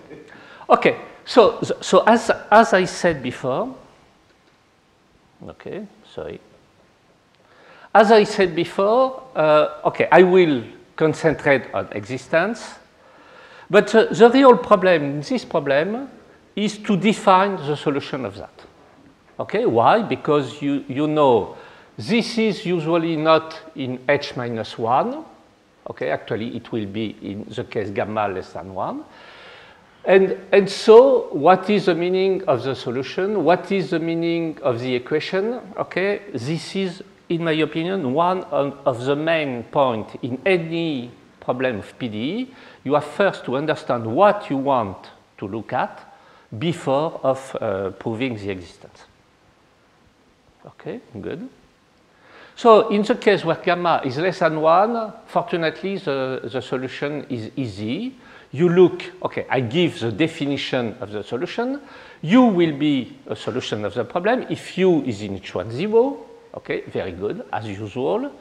Speaker 2: Okay, so as I said before, okay, sorry. As I said before, okay, I will concentrate on existence, but the real problem in this problem is to define the solution of that. Okay, why? Because you know this is usually not in h minus 1. Okay, actually it will be in the case gamma less than 1. And so what is the meaning of the solution? What is the meaning of the equation? Okay, this is, in my opinion, one of the main points in any problem of PDE. You have first to understand what you want to look at before of proving the existence. Okay, good. So in the case where gamma is less than 1, fortunately the solution is easy. You look, okay, I give the definition of the solution. U will be a solution of the problem if U is in each one 0. Okay, very good, as usual.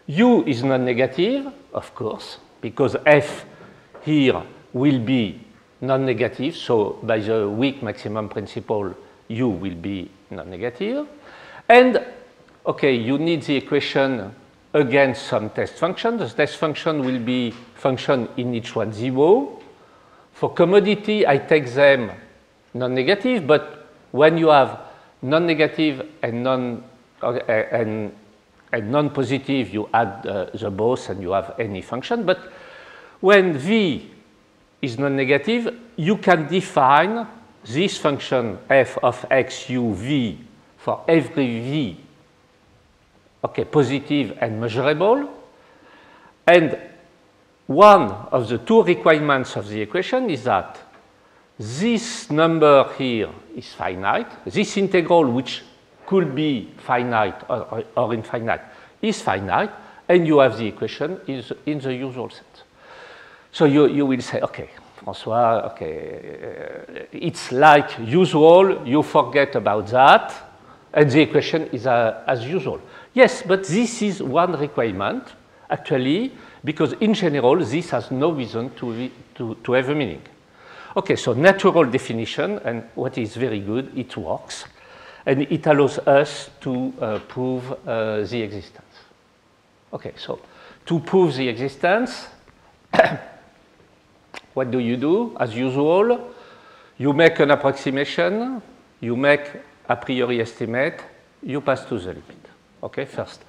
Speaker 2: U is non-negative, of course, because F here will be non-negative. So by the weak maximum principle, U will be non-negative. And, okay, you need the equation against some test function. The test function will be function in each one 0. For commodity, I take them non-negative, but when you have non-negative and non-positive, you add the both and you have any function. But when V is non-negative, you can define this function f of x u v for every V, okay, positive and measurable. And one of the two requirements of the equation is that this number here is finite. This integral, which could be finite or infinite, is finite, and you have the equation is in the usual sense. So you will say, okay, François, okay, it's like usual, you forget about that, and the equation is as usual. Yes, but this is one requirement, actually, because in general, this has no reason to have a meaning. Okay, so natural definition, and what is very good, it works, and it allows us to prove the existence. Okay, so to prove the existence, what do you do? As usual, you make an approximation, you make a priori estimate, you pass to the limit. Okay, first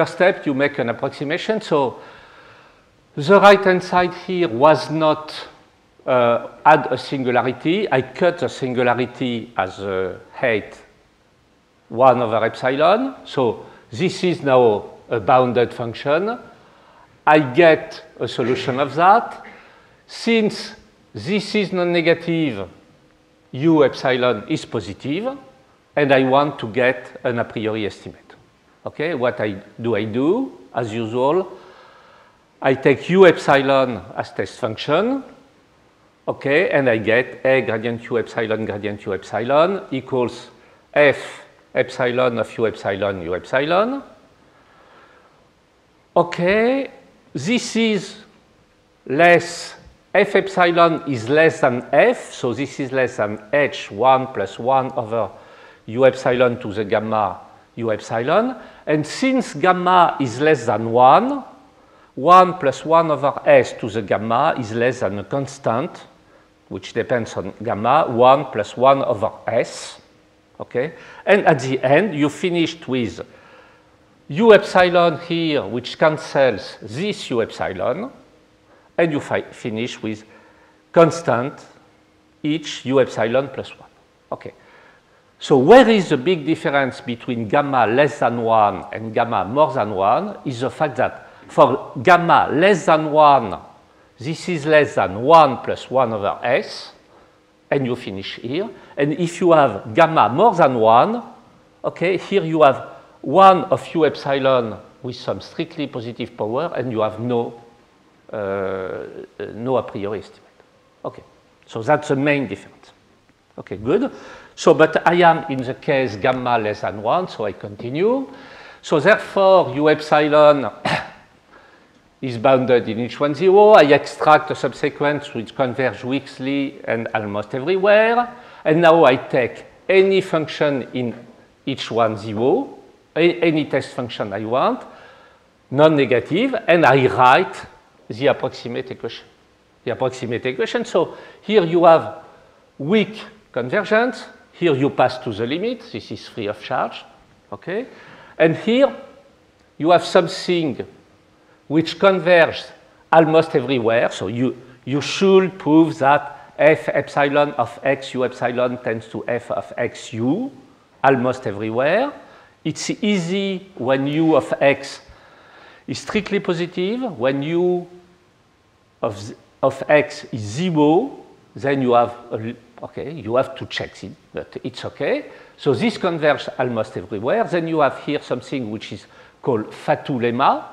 Speaker 2: step, you make an approximation. So the right-hand side here was not add a singularity. I cut the singularity as height 1 over epsilon. So this is now a bounded function. I get a solution of that. Since this is non-negative, u epsilon is positive, and I want to get an a priori estimate. Okay, what I do, as usual, I take u epsilon as test function, okay, and I get a gradient u epsilon equals f epsilon of u epsilon. Okay, this is less, f epsilon is less than f, so this is less than h1 plus 1 over u epsilon to the gamma u epsilon. And since gamma is less than 1, 1 plus 1 over s to the gamma is less than a constant, which depends on gamma, 1 plus 1 over s. Okay? And at the end, you finished with u epsilon here, which cancels this u epsilon, and you finish with constant each u epsilon plus 1. Okay. So where is the big difference between gamma less than 1 and gamma more than 1 is the fact that for gamma less than 1, this is less than 1 plus 1 over s, and you finish here. And if you have gamma more than 1, okay, here you have 1 of u epsilon with some strictly positive power, and you have no a priori estimate. Okay, so that's the main difference. Okay, good. So, but I am in the case gamma less than 1, so I continue. So therefore, u epsilon is bounded in each one 0. I extract a subsequence which converge weakly and almost everywhere. And now I take any function in each one 0, any test function I want, non-negative, and I write the approximate equation. The approximate equation. So here you have weak convergence. Here you pass to the limit. This is free of charge. Okay? And here you have something which converges almost everywhere. So you should prove that f epsilon of x u epsilon tends to f of x u almost everywhere. It's easy when u of x is strictly positive. When u of x is 0, then you have okay, you have to check it, but it's okay. So this converges almost everywhere. Then you have here something which is called Fatou lemma.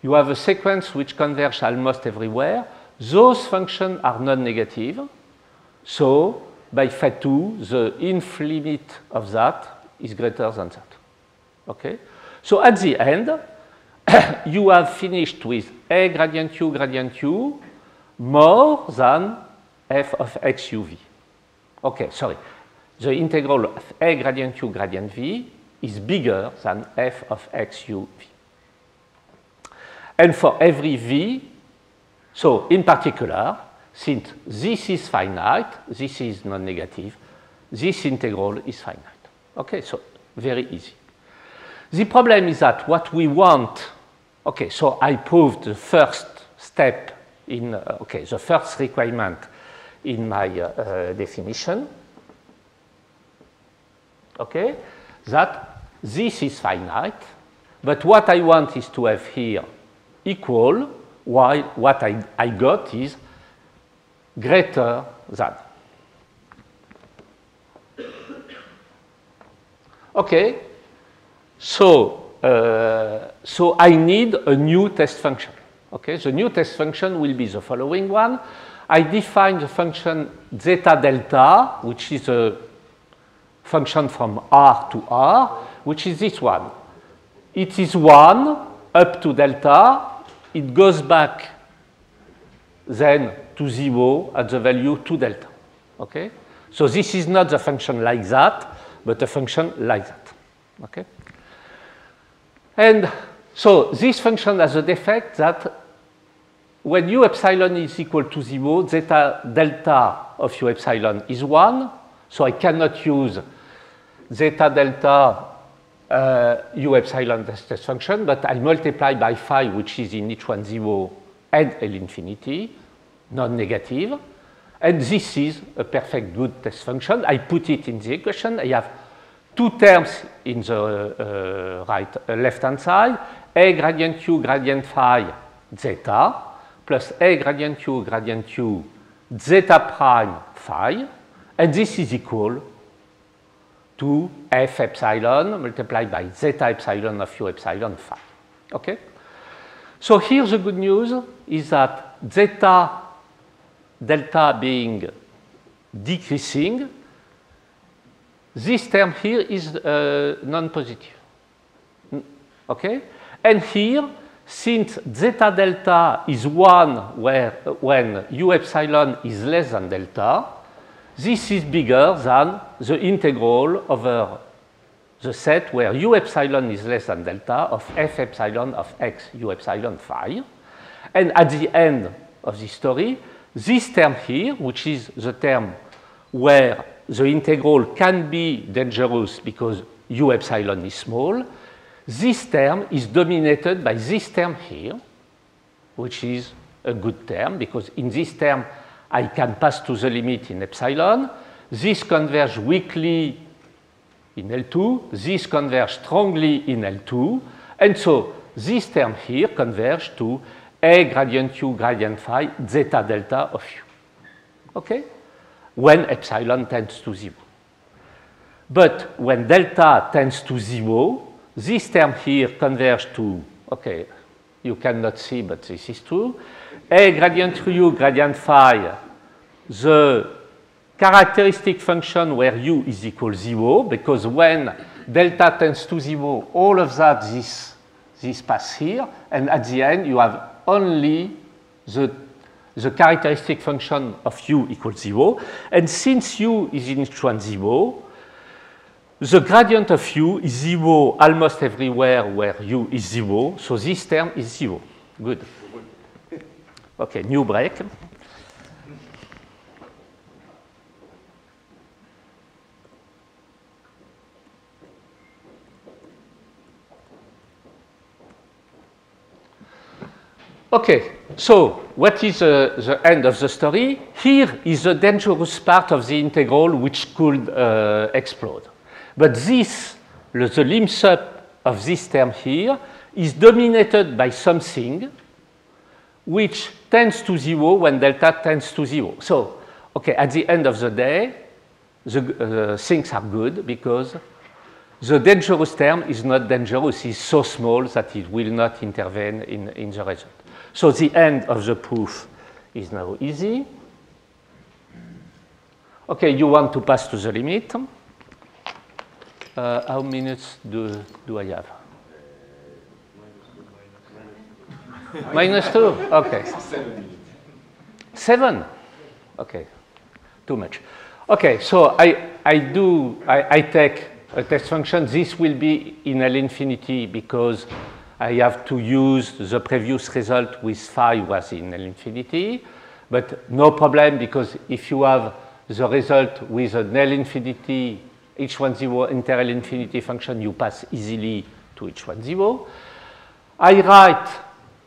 Speaker 2: You have a sequence which converges almost everywhere. Those functions are non-negative. So by Fatou, the inf limit of that is greater than that. Okay? So at the end, you have finished with a gradient u more than f of x uv. Okay, sorry. The integral of a gradient u gradient v is bigger than f of x u v. And for every v, so in particular, since this is finite, this is non-negative, this integral is finite. Okay, so very easy. The problem is that what we want, okay, so I proved the first step in, okay, the first requirement in my definition, okay, that this is finite, but what I want is to have here equal, while what I got is greater than. Okay, so I need a new test function. Okay, the new test function will be the following one. I define the function zeta delta, which is a function from R to R, which is this one. It is 1 up to delta. It goes back then to 0 at the value 2 delta. Okay? So this is not the function like that, but a function like that. Okay? And so this function has a defect that when u epsilon is equal to 0, zeta delta of u epsilon is 1. So I cannot use zeta delta u epsilon test function, but I multiply by phi, which is in each one 0 and L infinity, non-negative. And this is a perfect good test function. I put it in the equation. I have two terms in the left-hand side, a gradient u gradient phi zeta, plus a gradient u zeta prime phi, and this is equal to f epsilon multiplied by zeta epsilon of u epsilon phi. Okay? So here the good news is that zeta delta being decreasing, this term here is non-positive. Okay? And here, since zeta delta is 1 when u epsilon is less than delta, this is bigger than the integral over the set where u epsilon is less than delta of f epsilon of x u epsilon phi. And at the end of the story, this term here, which is the term where the integral can be dangerous because u epsilon is small, this term is dominated by this term here, which is a good term, because in this term, I can pass to the limit in epsilon. This converges weakly in L2. This converges strongly in L2. And so this term here converges to A gradient U gradient phi zeta delta of U. Okay? When epsilon tends to 0. But when delta tends to 0, this term here converges to, okay, you cannot see, but this is true. A gradient U gradient phi, the characteristic function where U is equal 0, because when delta tends to 0, all of that, this pass here, and at the end, you have only the characteristic function of U equals 0. And since U is in each one 0, the gradient of U is 0 almost everywhere where U is 0, so this term is 0. Good. Okay, new break. Okay, so what is the end of the story? Here is the dangerous part of the integral which could explode. But this, the lim sup of this term here, is dominated by something which tends to 0 when delta tends to 0. So, okay, at the end of the day, things are good because the dangerous term is not dangerous. It's so small that it will not intervene in the result. So the end of the proof is now easy. Okay, you want to pass to the limit. How many minutes do I have? -2? Okay. 7? Okay, too much. Okay, so I take a test function. This will be in L infinity because I have to use the previous result with phi was in L infinity, but no problem because if you have the result with an L infinity h10 inter L infinity function, you pass easily to h10. I write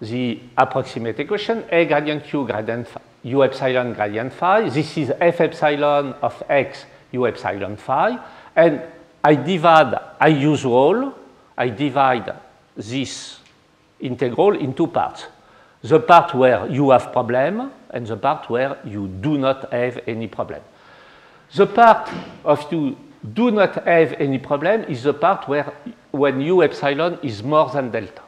Speaker 2: the approximate equation, A gradient Q gradient phi, U epsilon gradient phi. This is F epsilon of X U epsilon phi. And I divide this integral in two parts. The part where you have problem and the part where you do not have any problem. The part of you do not have any problem is the part where when U epsilon is more than delta.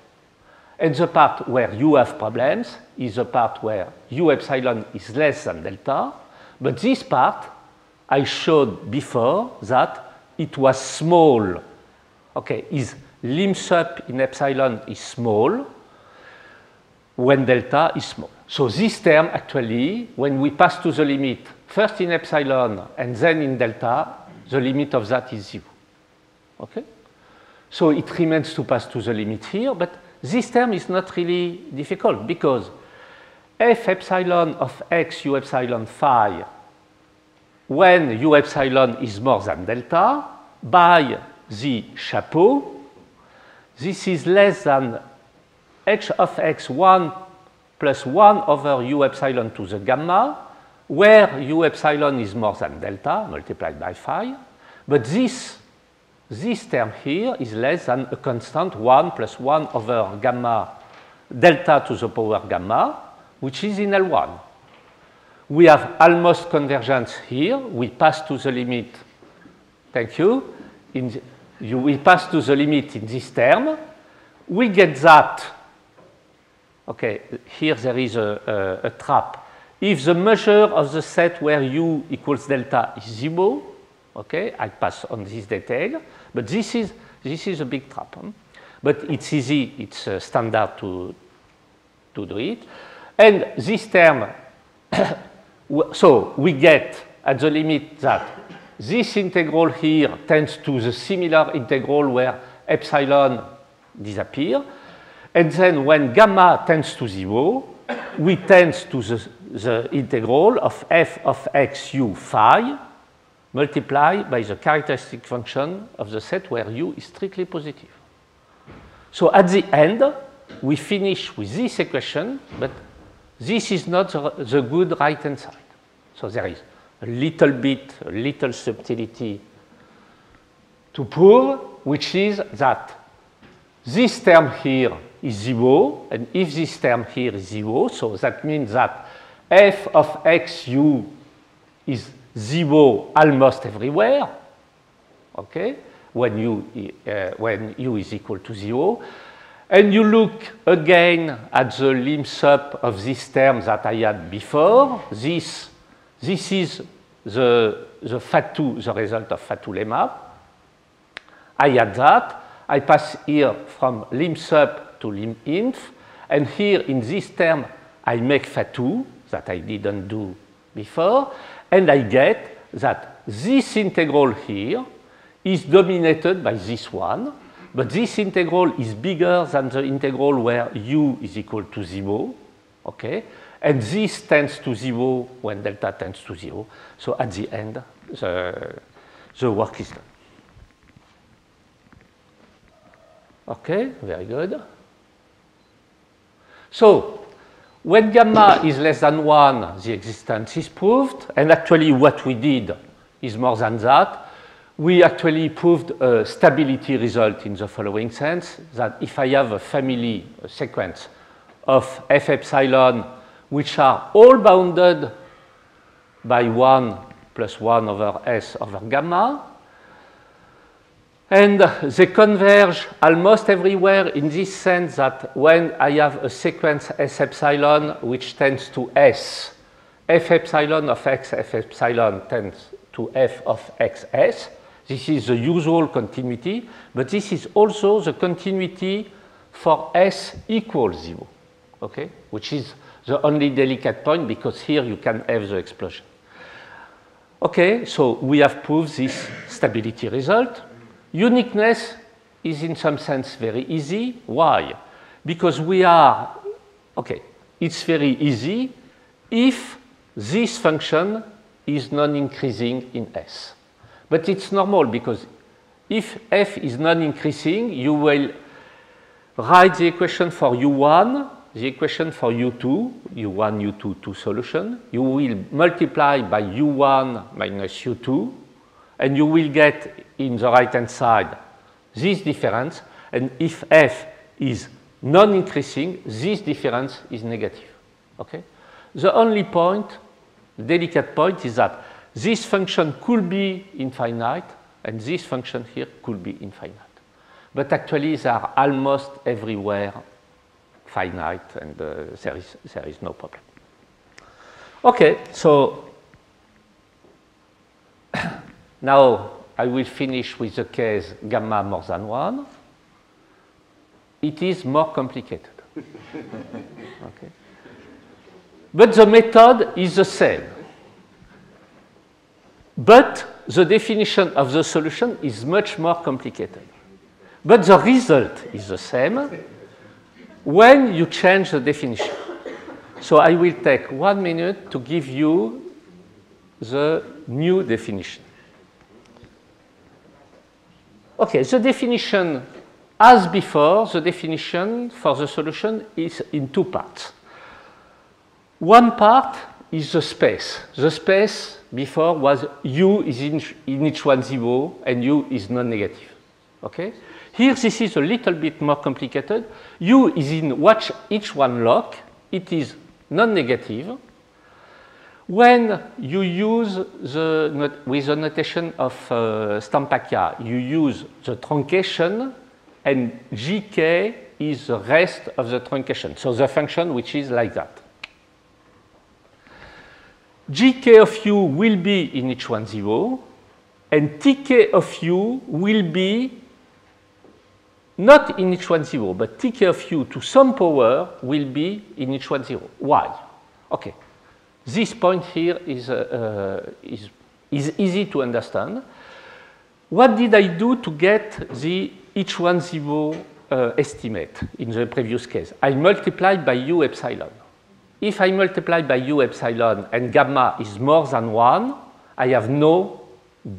Speaker 2: And the part where you have problems is the part where U epsilon is less than delta. But this part, I showed before that it was small. Okay, is lim sup in epsilon is small when delta is small. So this term actually, when we pass to the limit, first in epsilon and then in delta, the limit of that is 0. Okay? So it remains to pass to the limit here, but this term is not really difficult because F epsilon of X U epsilon phi, when U epsilon is more than delta, by the chapeau, this is less than H of X 1 plus 1 over U epsilon to the gamma, where U epsilon is more than delta multiplied by phi. But this term here is less than a constant 1 plus 1 over gamma delta to the power gamma, which is in L1. We have almost convergence here. We pass to the limit. Thank you. We pass to the limit in this term. We get that. Okay, here there is a trap. If the measure of the set where U equals delta is 0, okay, I pass on this detail, but this is a big trap. But it's easy, it's standard to do it. And this term, so we get at the limit that this integral here tends to the similar integral where epsilon disappears. And then when gamma tends to 0, we tend to the integral of f of x u phi multiplied by the characteristic function of the set where u is strictly positive. So at the end, we finish with this equation, but this is not the good right-hand side. So there is a little subtlety to prove, which is that this term here is 0, and if this term here is 0, so that means that f of x u is 0 almost everywhere, okay, when u is equal to 0. And you look again at the lim sup of this term that I had before. This is the Fatou, the result of Fatou lemma. I add that. I pass here from lim sup to lim inf. And here in this term, I make Fatou, that I didn't do before. And I get that this integral here is dominated by this one. But this integral is bigger than the integral where u is equal to 0. Okay? And this tends to 0 when delta tends to 0. So at the end, the work is done. Okay, very good. So when gamma is less than 1, the existence is proved. And actually what we did is more than that. We actually proved a stability result in the following sense, that if I have a family, a sequence of f epsilon, which are all bounded by 1 plus 1 over s over gamma, and they converge almost everywhere in this sense that when I have a sequence s epsilon which tends to s, f epsilon of x f epsilon tends to f of xs. This is the usual continuity, but this is also the continuity for s equals 0, okay? Which is the only delicate point because here you can have the explosion. Okay, so we have proved this stability result. Uniqueness is in some sense very easy. Why? Because we are, okay, it's very easy if this function is non-increasing in s. But it's normal because if f is non-increasing, you will write the equation for u1, the equation for u2, u1, u2, 2 solution. You will multiply by u1 minus u2, and you will get in the right-hand side this difference. And if f is non-increasing, this difference is negative. Okay? The only point, delicate point, is that this function could be infinite, and this function here could be infinite. But actually, they are almost everywhere finite, and there is no problem. Okay, so now I will finish with the case gamma more than 1. It is more complicated. Okay. But the method is the same. But the definition of the solution is much more complicated. But the result is the same when you change the definition. So I will take 1 minute to give you the new definition. Okay, the definition, as before, the definition for the solution is in 2 parts. One part is the space. The space before was u is in each one 0 and u is non-negative. Okay? Here this is a little bit more complicated. U is in each one lock. It is non-negative. When you use with the notation of Stampacchia, you use the truncation, and gk is the rest of the truncation. So the function which is like that. Gk of u will be in each one 0, and tk of u will be not in each one 0, but tk of u to some power will be in each one 0. Why? Okay. This point here is easy to understand. What did I do to get the each one 0 estimate in the previous case? I multiplied by u epsilon. if I multiply by u epsilon and gamma is more than 1, I have no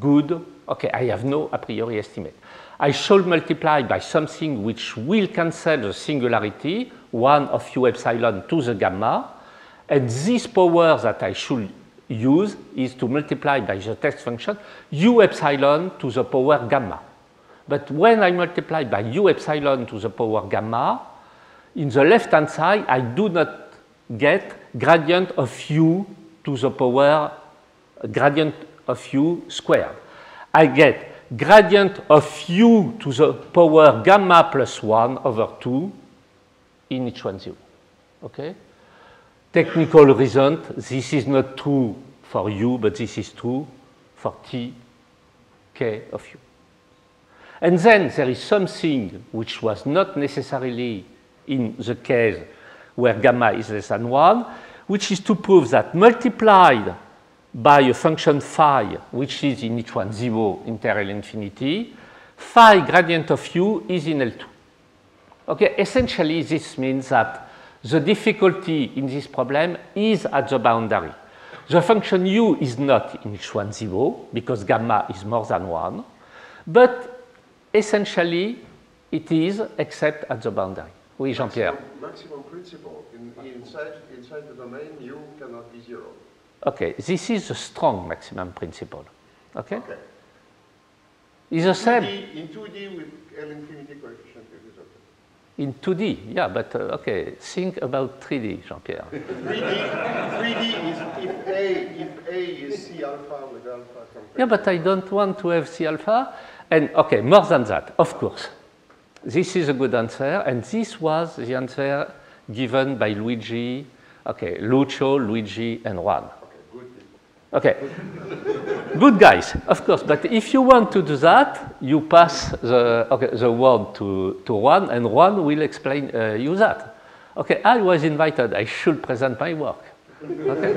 Speaker 2: good, okay, I have no a priori estimate. I should multiply by something which will cancel the singularity, 1 of u epsilon to the gamma, and this power that I should use is to multiply by the test function u epsilon to the power gamma. But when I multiply by u epsilon to the power gamma, in the left-hand side, I do not get gradient of u to the power gradient of u squared. I get gradient of u to the power gamma plus 1 over 2 in each one 0. Okay? Technical reason, this is not true for u, but this is true for t k of u. And then there is something which was not necessarily in the case where gamma is less than 1, which is to prove that multiplied by a function phi, which is in each one 0 inter L infinity, phi gradient of u is in L2. Okay, essentially this means that the difficulty in this problem is at the boundary. The function u is not in each one 0 because gamma is more than 1, but essentially it is except at the boundary. Oui, Jean-Pierre.
Speaker 3: Maximum principle. Inside the domain, u cannot be 0.
Speaker 2: Okay, this is a strong maximum principle. Okay?
Speaker 3: Okay.
Speaker 2: It's the same.
Speaker 3: In 2D with L infinity coefficient, it is okay.
Speaker 2: In 2D, yeah, but okay, think about 3D, Jean-Pierre.
Speaker 3: 3D is if A is C alpha with alpha compared.
Speaker 2: Yeah, but I don't want to have C alpha. And okay, more than that, of course. This is a good answer, and this was the answer given by Luigi, okay, Lucio, Luigi, and Juan. Okay, good guys, of course, but if you want to do that, you pass the word to Juan, and Juan will explain you that. Okay, I was invited, I should present my work. Okay?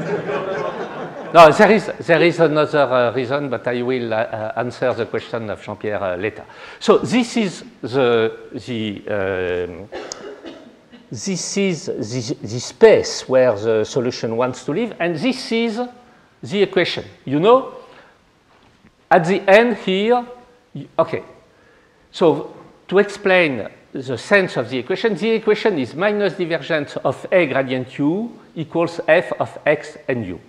Speaker 2: No, there is another reason, but I will answer the question of Jean-Pierre later. So this is the space where the solution wants to live, and this is the equation. You know, at the end here, okay. So to explain the sense of the equation is minus divergence of A gradient u equals f of x and u.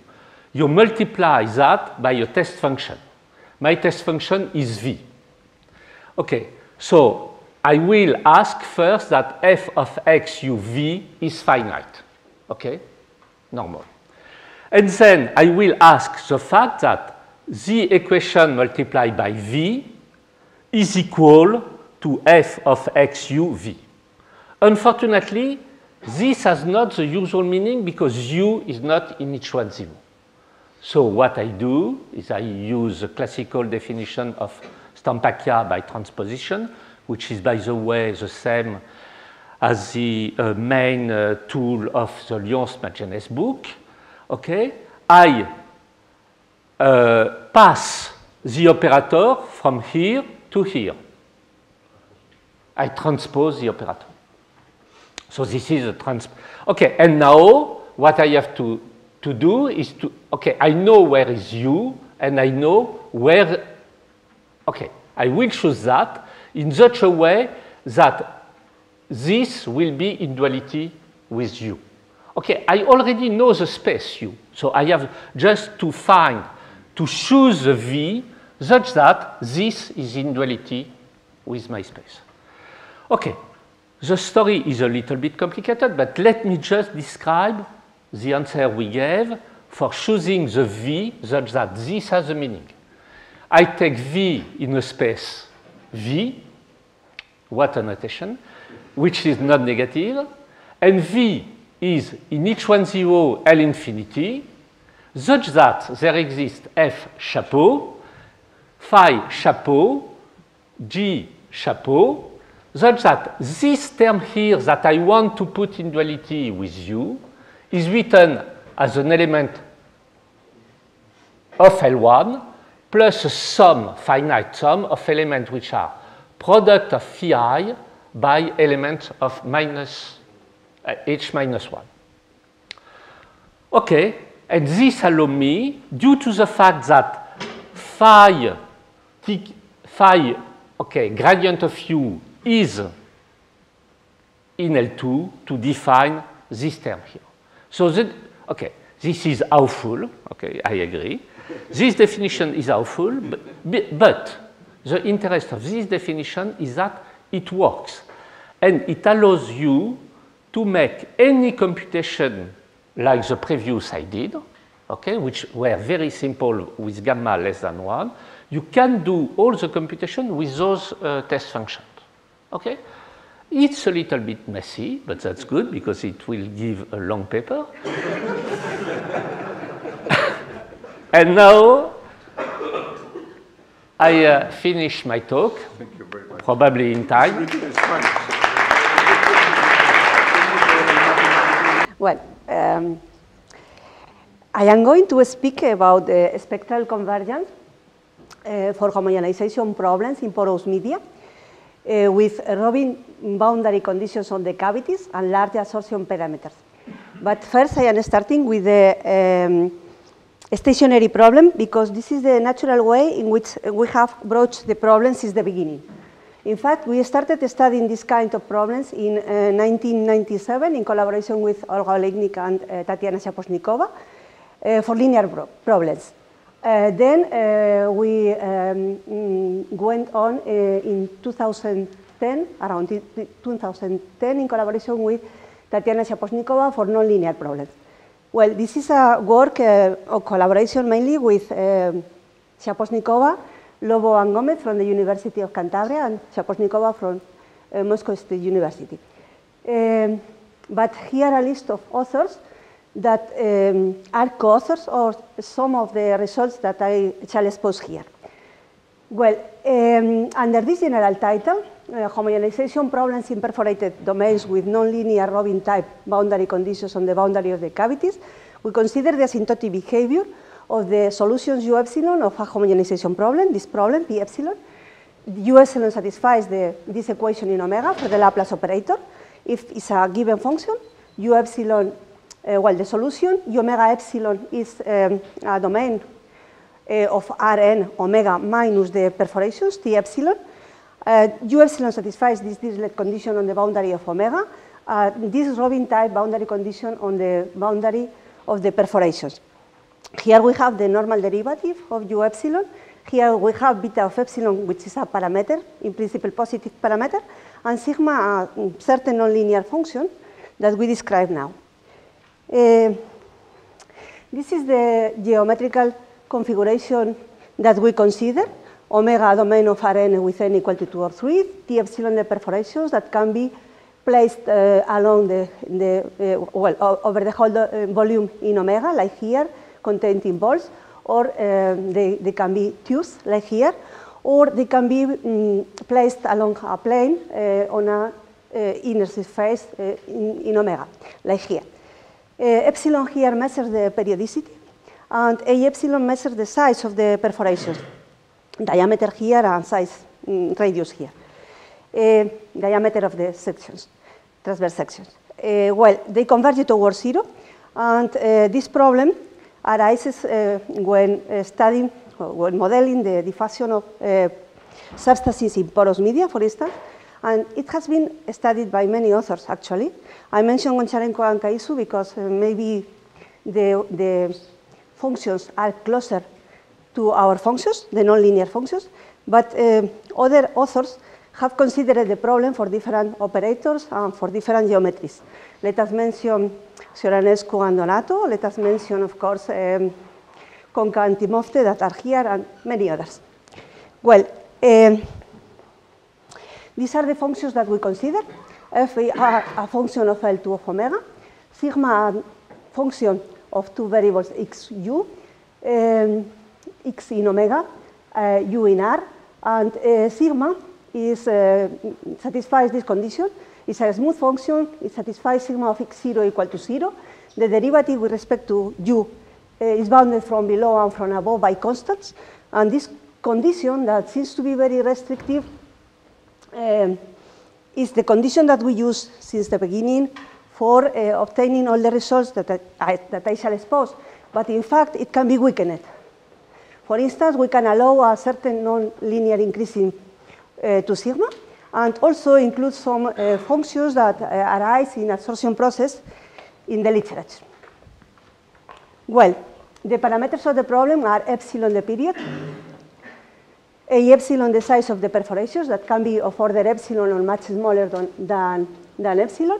Speaker 2: You multiply that by a test function. My test function is v. Okay, so I will ask first that f of x u v is finite. Okay, normal. And then I will ask the fact that the equation multiplied by v is equal to f of x u v. Unfortunately, this has not the usual meaning because u is not in each one 0. So what I do is I use the classical definition of Stampacchia by transposition, which is, by the way, the same as the main tool of the Lyons-Magenès book. Okay, I pass the operator from here to here. I transpose the operator. So this is a okay, and now what I have to do is to, okay, I know where is u, and I know where, okay, I will choose that in such a way that this will be in duality with u. Okay, I already know the space u, so I have just to choose the v such that this is in duality with my space. Okay, the story is a little bit complicated, but let me just describe the answer we gave for choosing the v such that this has a meaning. I take v in a space v, what a notation, which is not negative, and v is in each one 0 L infinity, such that there exists f chapeau, phi chapeau, g chapeau, such that this term here that I want to put in duality with u is written as an element of L1 plus a sum, finite sum, of elements which are product of phi by elements of minus h minus 1. Okay, and this allows me, due to the fact that phi, okay, gradient of u is in L2 to define this term here. So that, okay, this is awful, okay, I agree. This definition is awful, but the interest of this definition is that it works. And it allows you to make any computation like the previous I did, okay, which were very simple with gamma less than 1. You can do all the computation with those test functions, okay? It's a little bit messy, but that's good because it will give a long paper. And now I finish my talk, probably in time.
Speaker 4: Well, I am going to speak about spectral convergence for homogenization problems in porous media with Robin boundary conditions on the cavities and large absorption parameters. But first I am starting with the stationary problem because this is the natural way in which we have broached the problem since the beginning. In fact, we started studying this kind of problems in 1997 in collaboration with Olga Olejnik and Tatiana Shaposhnikova for linear problems. Then we went on in 2010, around 2010, in collaboration with Tatiana Shaposhnikova for nonlinear problems. Well, this is a work of collaboration mainly with Shaposhnikova, Lobo and Gomez from the University of Cantabria, and Shaposhnikova from Moscow State University. But here are a list of authors that are co-authors or some of the results that I shall expose here. Well, under this general title, homogenization problems in perforated domains with nonlinear Robin type boundary conditions on the boundary of the cavities, we consider the asymptotic behavior of the solutions U epsilon of a homogenization problem, this problem, P epsilon. U epsilon satisfies this equation in omega for the Laplace operator. If it's a given function, U epsilon, well, the solution, U omega epsilon is a domain of Rn omega minus the perforations, T epsilon. U epsilon satisfies this Dirichlet condition on the boundary of omega. This is Robin type boundary condition on the boundary of the perforations. Here we have the normal derivative of U epsilon. Here we have beta of epsilon, which is a parameter, in principle positive parameter, and sigma, a certain nonlinear function that we describe now. This is the geometrical configuration that we consider. Omega domain of Rn with n equal to 2 or 3, T epsilon the perforations that can be placed along over the whole volume in omega, like here, contained in balls, or they can be tubes, like here, or they can be placed along a plane on a inner surface in omega, like here. Epsilon here measures the periodicity, and A epsilon measures the size of the perforations, diameter here and size, radius here, diameter of the sections, transverse sections. Well, they converge towards 0, and this problem arises when studying, when modeling the diffusion of substances in porous media, for instance, and it has been studied by many authors, actually. I mentioned Goncharenko and Kaisu because maybe the functions are closer to our functions, the nonlinear functions, but other authors have considered the problem for different operators and for different geometries. Let us mention Sioranescu and Donato. Let us mention, of course, Conca and Timofte that are here, and many others. Well, these are the functions that we consider. F are a function of L2 of omega, sigma a function of two variables x, u, x in omega, u in r, and sigma is, satisfies this condition. It's a smooth function. It satisfies sigma of x0 equal to 0. The derivative with respect to u is bounded from below and from above by constants. And this condition that seems to be very restrictive is the condition that we use since the beginning for obtaining all the results that I shall expose, but in fact, it can be weakened. For instance, we can allow a certain non-linear increasing to sigma, and also include some functions that arise in absorption process in the literature. Well, the parameters of the problem are epsilon the period, a epsilon the size of the perforations that can be of order epsilon or much smaller than epsilon,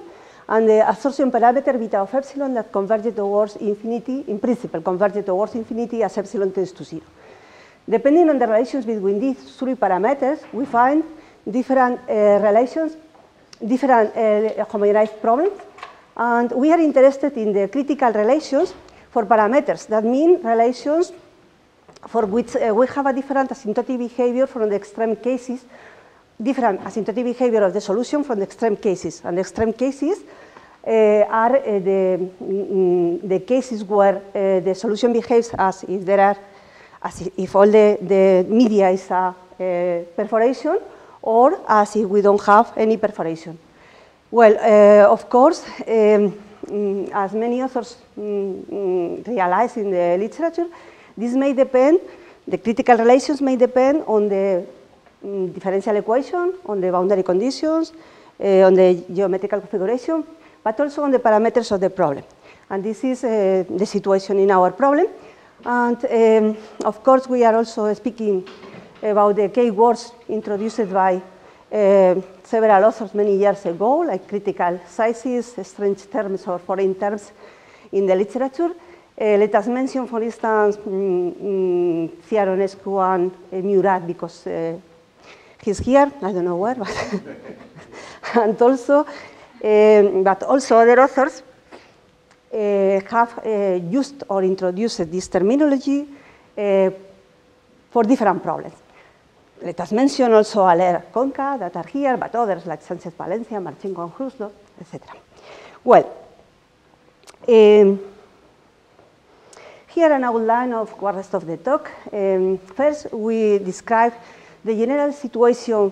Speaker 4: and the absorption parameter beta of epsilon that converges towards infinity, in principle, converges towards infinity as epsilon tends to 0. Depending on the relations between these three parameters, we find different relations, different homogenized problems, and we are interested in the critical relations for parameters. That means relations for which we have a different asymptotic behavior from the extreme cases, different asymptotic behavior of the solution from the extreme cases. And the extreme cases are the cases where the solution behaves as if there are, as if all the media is a perforation, or as if we don't have any perforation. Well, of course, as many authors realize in the literature, this may depend, the critical relations may depend on the differential equation, on the boundary conditions, on the geometrical configuration, but also on the parameters of the problem. And this is the situation in our problem. And of course, we are also speaking about the keywords introduced by several authors many years ago, like critical sizes, strange terms or foreign terms in the literature. Let us mention, for instance, Ciaronescu and Murat, because he's here, I don't know where, but and also, but also other authors have used or introduced this terminology for different problems. Let us mention also Aller, Conca, that are here, but others like Sanchez Valencia, Marchenko and Hrusdov, etc. Well, here an outline of the rest of the talk. First, we describe the general situation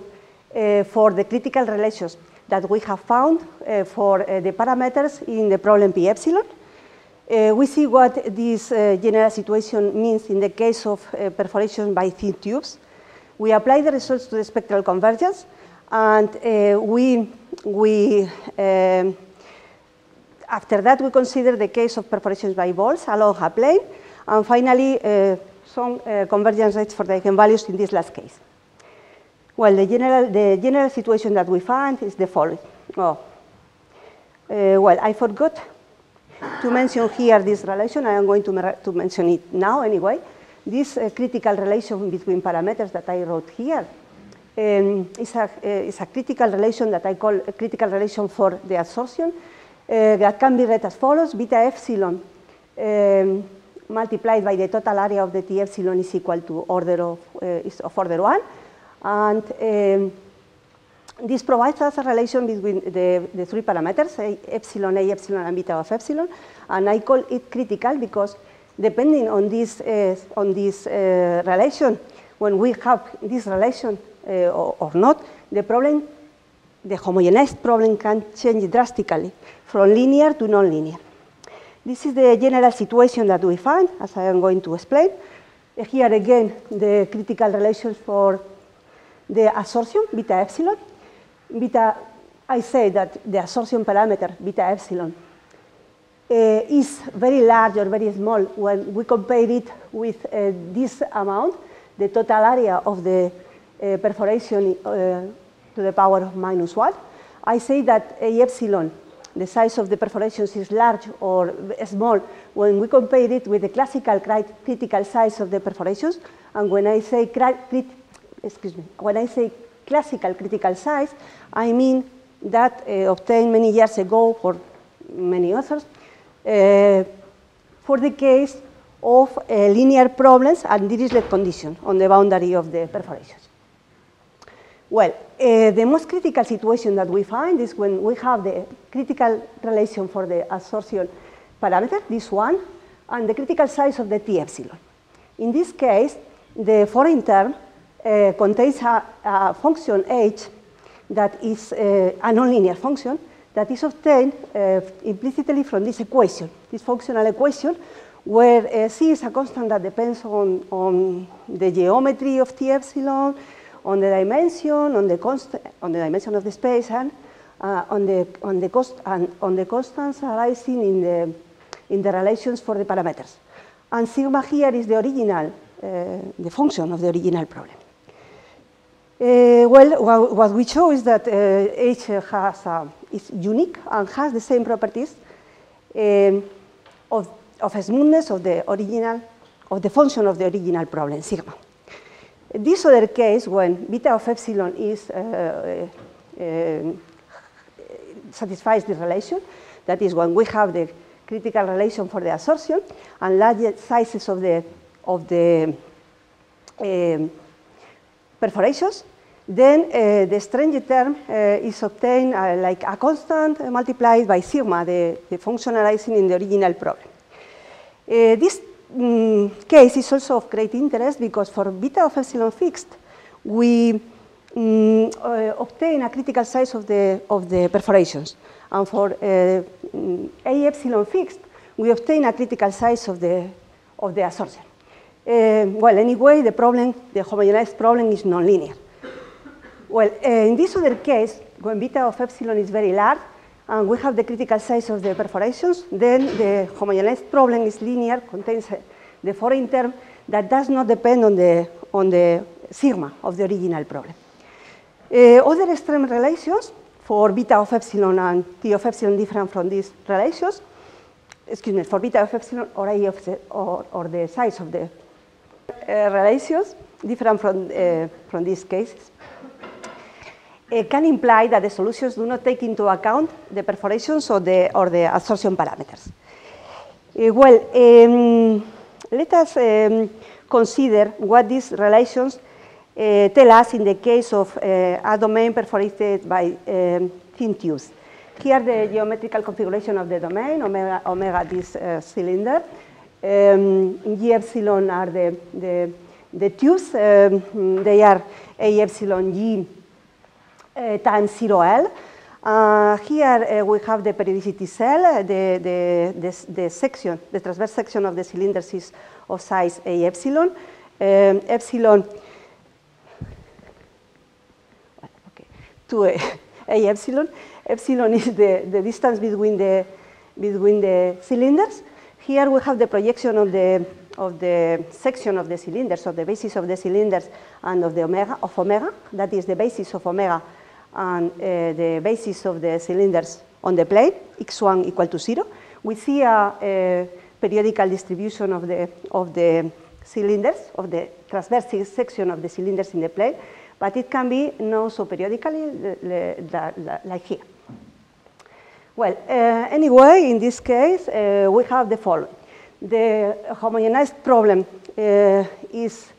Speaker 4: for the critical relations that we have found for the parameters in the problem P epsilon. We see what this general situation means in the case of perforation by thin tubes. We apply the results to the spectral convergence, and after that, we consider the case of perforations by balls along a plane, and finally, some convergence rates for the eigenvalues in this last case. Well, the general situation that we find is the following. Oh. Well, I forgot to mention here this relation. I am going to mention it now anyway. This critical relation between parameters that I wrote here is a critical relation that I call a critical relation for the absorption. That can be read as follows: beta epsilon multiplied by the total area of the T epsilon is equal to order of order 1. And this provides us a relation between the three parameters, A epsilon, and beta of epsilon. And I call it critical because depending on this relation, when we have this relation or not, the problem, the homogenized problem can change drastically from linear to nonlinear. This is the general situation that we find, as I am going to explain. Here again, the critical relations for the absorption, beta epsilon. Beta, I say that the absorption parameter, beta epsilon, is very large or very small when we compare it with this amount, the total area of the perforation to the power of -1. I say that A epsilon, the size of the perforations, is large or small when we compare it with the classical critical size of the perforations. And when I say classical critical size, I mean that obtained many years ago for many authors for the case of linear problems and Dirichlet condition on the boundary of the perforations. Well, the most critical situation that we find is when we have the critical relation for the absorption parameter, this one, and the critical size of the T epsilon. In this case, the foreign term contains a function h that is a nonlinear function that is obtained implicitly from this equation, this functional equation, where C is a constant that depends on the geometry of T epsilon, on the dimension, on the dimension of the space, and on the constants arising in the relations for the parameters. And sigma here is the original, the function of the original problem. Well, what we show is that H is unique and has the same properties of smoothness of the original, of the function of the original problem, sigma. This other case, when beta of epsilon is satisfies the relation, that is when we have the critical relation for the absorption and large sizes of the perforations, then the strange term is obtained like a constant multiplied by sigma, the function arising in the original problem. This case is also of great interest because for beta of epsilon fixed, we obtain a critical size of the perforations. And for A epsilon fixed, we obtain a critical size of the absorption. Well, anyway, the homogenized problem is nonlinear. Well, in this other case, when beta of epsilon is very large, and we have the critical size of the perforations, then the homogenized problem is linear, contains the foreign term that does not depend on the sigma of the original problem. Other extreme relations for beta of epsilon and T of epsilon different from these relations, excuse me, for beta of epsilon or A of or the size of the relations different from these cases, can imply that the solutions do not take into account the perforations or the absorption parameters. Let us consider what these relations tell us in the case of a domain perforated by thin tubes. Here the geometrical configuration of the domain, omega this cylinder. G epsilon are the tubes. They are A epsilon G times 0L. Here we have the periodicity cell. The section, the transverse section of the cylinders is of size A epsilon. To A epsilon. Epsilon is the distance between the cylinders. Here we have the projection of the section of the cylinders, of the basis of the cylinders, and of the omega. That is the basis of omega and the basis of the cylinders on the plane, x1 equal to 0. We see a periodical distribution of the cylinders, of the transverse section of the cylinders in the plane, but it can be known so periodically like here. Well, anyway, in this case, we have the following. The homogenized problem is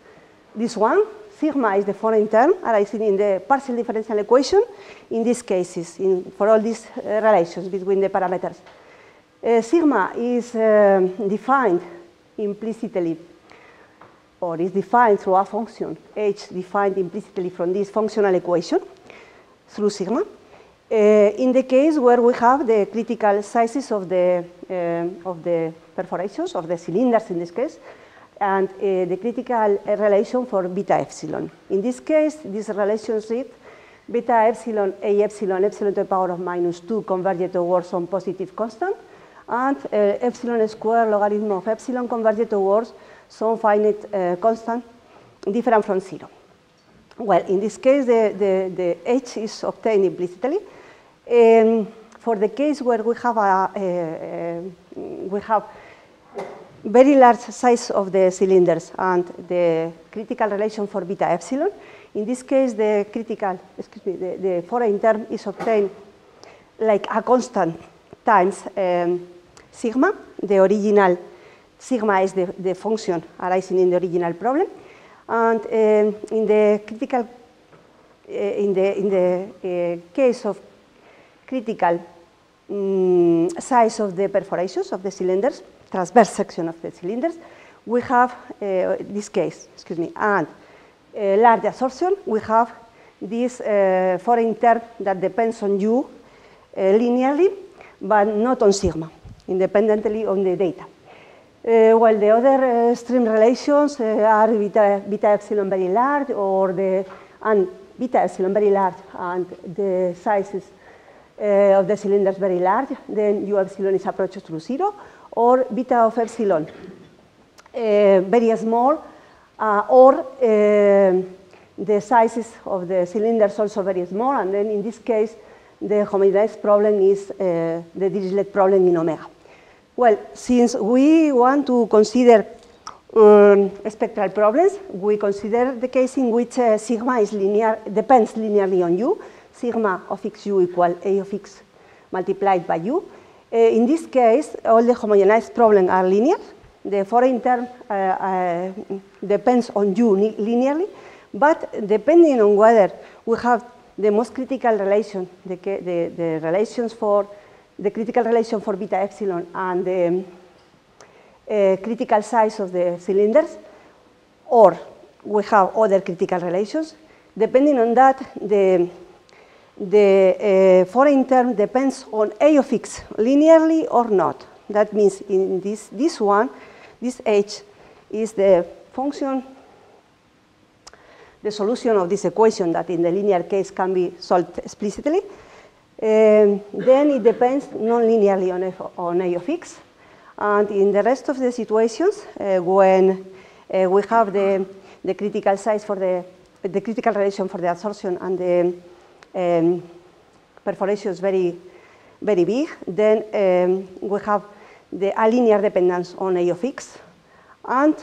Speaker 4: this one. Sigma is the foreign term arising in the partial differential equation in these cases, for all these relations between the parameters. Sigma is defined implicitly, or is defined through a function, h defined implicitly from this functional equation through sigma. In the case where we have the critical sizes of the perforations, of the cylinders in this case, and the critical relation for beta epsilon. In this case, this relationship, beta epsilon, A epsilon, epsilon to the power of -2 converge towards some positive constant, and epsilon square logarithm of epsilon converge towards some finite constant different from 0. Well, in this case, the h is obtained implicitly. For the case where we have very large size of the cylinders and the critical relation for beta epsilon, in this case, the foreign term is obtained like a constant times sigma. The original sigma is the function arising in the original problem, and in the critical, in the case of critical size of the perforations of the cylinders, transverse section of the cylinders, we have this case, and large absorption. We have this foreign term that depends on U linearly, but not on sigma, independently on the data. While the other stream relations are beta epsilon very large, and beta epsilon very large, and the sizes of the cylinders very large, then U epsilon is approached to 0, or beta of epsilon very small, or the sizes of the cylinders also very small, and then in this case, the homogenized problem is the Dirichlet problem in omega. Well, since we want to consider spectral problems, we consider the case in which sigma is linear, depends linearly on U. Sigma of xu equal A of x multiplied by U. In this case, all the homogenized problems are linear. The foreign term depends on U linearly, but depending on whether we have the most critical relation, the relations for the critical relation for beta epsilon and the critical size of the cylinders, or we have other critical relations. Depending on that, the foreign term depends on A of x linearly or not. That means in this one, this H is the function, the solution of this equation that in the linear case can be solved explicitly. Then it depends non-linearly on A of x. And in the rest of the situations, when we have the critical size for the critical relation for the adsorption and the perforations very big, then we have a linear dependence on A of x and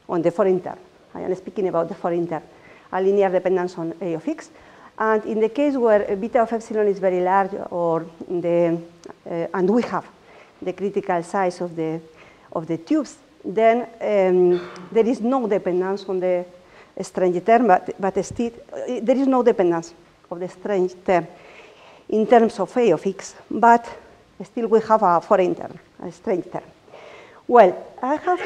Speaker 4: on the foreign term. I am speaking about the foreign term, a linear dependence on A of x. And in the case where beta of epsilon is very large, and we have the critical size of the tubes, then there is no dependence on the strange term, but still there is no dependence of the strange term in terms of A of x, but still we have a foreign term, a strange term. Well, I have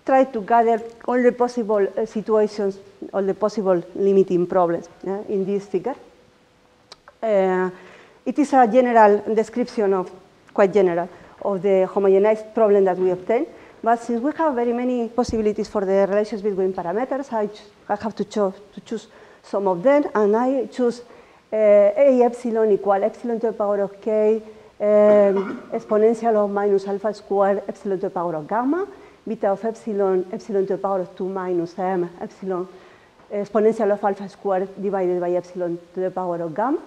Speaker 4: tried to gather all the possible situations, all the possible limiting problems in this figure. It is a general description quite general, of the homogenized problem that we obtain. But since we have very many possibilities for the relations between parameters, I have to choose some of them, and I choose A epsilon equal epsilon to the power of k exponential of minus alpha squared epsilon to the power of gamma, beta of epsilon epsilon to the power of 2 minus m epsilon exponential of alpha squared divided by epsilon to the power of gamma.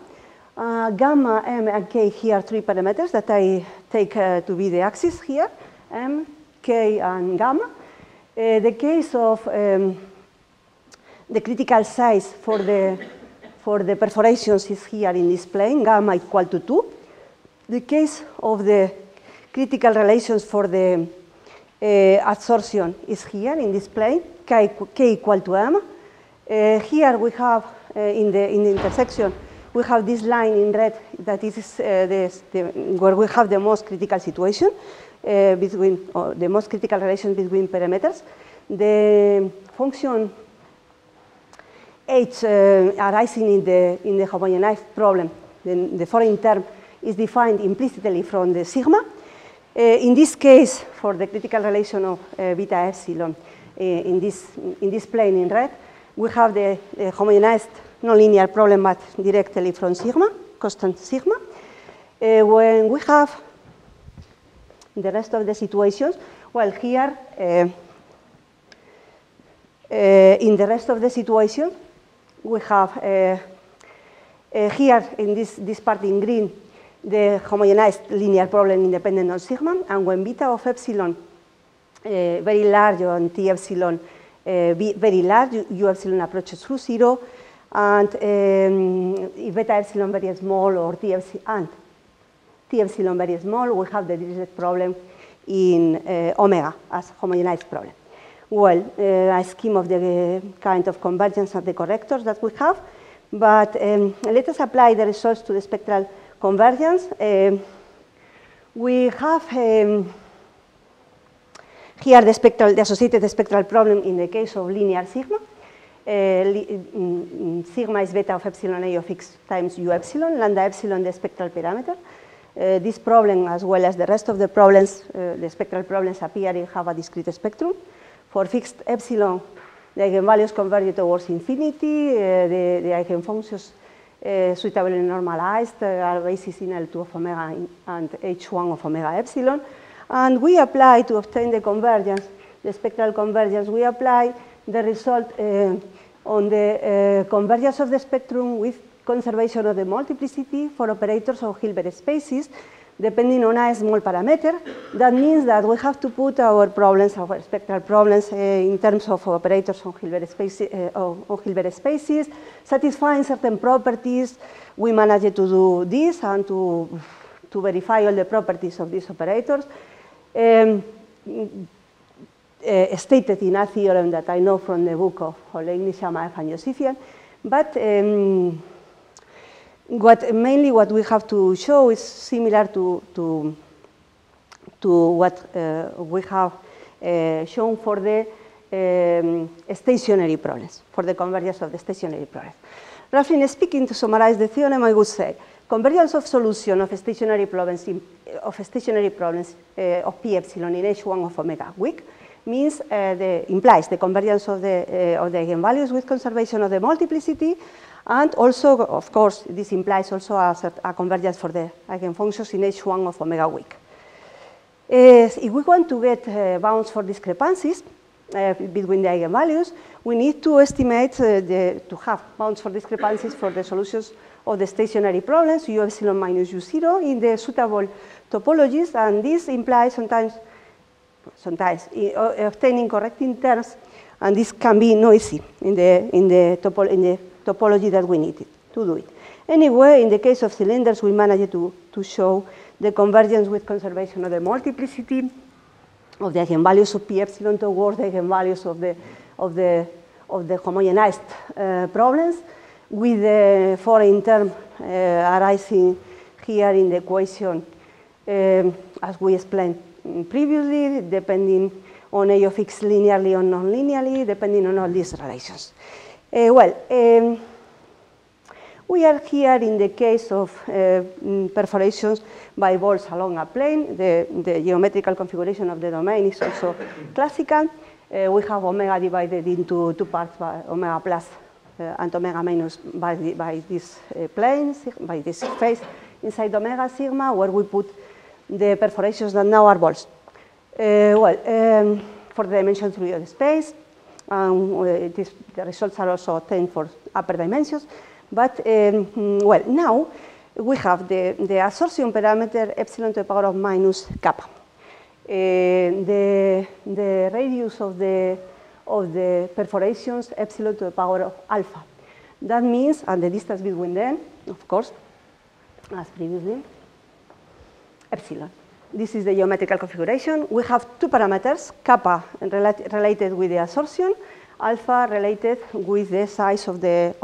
Speaker 4: Gamma, m, and k here are three parameters that I take to be the axis here, m, k, and gamma. The case of the critical size for the perforations is here in this plane, gamma equal to 2. The case of the critical relations for the adsorption is here in this plane, k equal to m. Here we have, in the intersection, we have this line in red that is where we have the most critical situation the most critical relation between parameters. The function h arising in the homogenized problem, the foreign term, is defined implicitly from the sigma. In this case, for the critical relation of beta epsilon in this plane in red, we have the homogenized nonlinear problem, but directly from sigma, constant sigma. When we have the rest of the situations, well, here, in the rest of the situation, we have here in this part in green, the homogenized linear problem independent of sigma, and when beta of epsilon very large and T epsilon very large, U epsilon approaches through 0, and if beta epsilon very small or T epsilon very small, we have the Dirichlet problem in omega as homogenized problem. Well, a scheme of the kind of convergence of the correctors that we have, but let us apply the results to the spectral convergence. We have here the associated spectral problem in the case of linear sigma. sigma is beta of epsilon A of x times u epsilon, lambda epsilon the spectral parameter. This problem, as well as the rest of the problems, the spectral problems appear in have a discrete spectrum. For fixed epsilon, the eigenvalues converge towards infinity, the eigenfunctions suitably normalized are basis in L2 of omega and H1 of omega epsilon. And we apply, to obtain the convergence, the spectral convergence, we apply the result on the convergence of the spectrum with conservation of the multiplicity for operators of Hilbert spaces, depending on a small parameter. That means that we have to put our problems, our spectral problems, in terms of operators on Hilbert spaces, satisfying certain properties. We managed to do this and to verify all the properties of these operators. Stated in a theorem that I know from the book of Olegny, Shamaev, and Yosifian. But mainly what we have to show is similar to what we have shown for the stationary problems, for the convergence of the stationary problems. Roughly speaking, to summarize the theorem, I would say convergence of solution of stationary problems of p epsilon in H1 of omega weak means implies the convergence of the eigenvalues with conservation of the multiplicity, and also, of course, this implies also a convergence for the eigenfunctions in H1 of omega weak. If we want to get bounds for discrepancies between the eigenvalues, we need to estimate to have bounds for discrepancies for the solutions of the stationary problems, u epsilon minus u0, in the suitable topologies, and this implies sometimes obtaining correcting terms, and this can be noisy in the topology that we need to do it. Anyway, in the case of cylinders, we managed to show the convergence with conservation of the multiplicity of the eigenvalues of p epsilon towards the eigenvalues of the homogenized problems, with the foreign term arising here in the equation, as we explained previously, depending on A of x linearly or non-linearly, depending on all these relations. We are here in the case of perforations by balls along a plane. The geometrical configuration of the domain is also classical. We have omega divided into two parts by omega plus and omega minus by this plane, by this phase inside omega sigma, where we put the perforations that now are balls. For the dimension 3 of the space, the results are also obtained for upper dimensions. But, now we have the absorption parameter epsilon to the power of minus kappa. The radius of the perforations epsilon to the power of alpha. That means, and the distance between them, of course, as previously, epsilon. This is the geometrical configuration. We have two parameters, kappa related with the absorption, alpha related with the size of the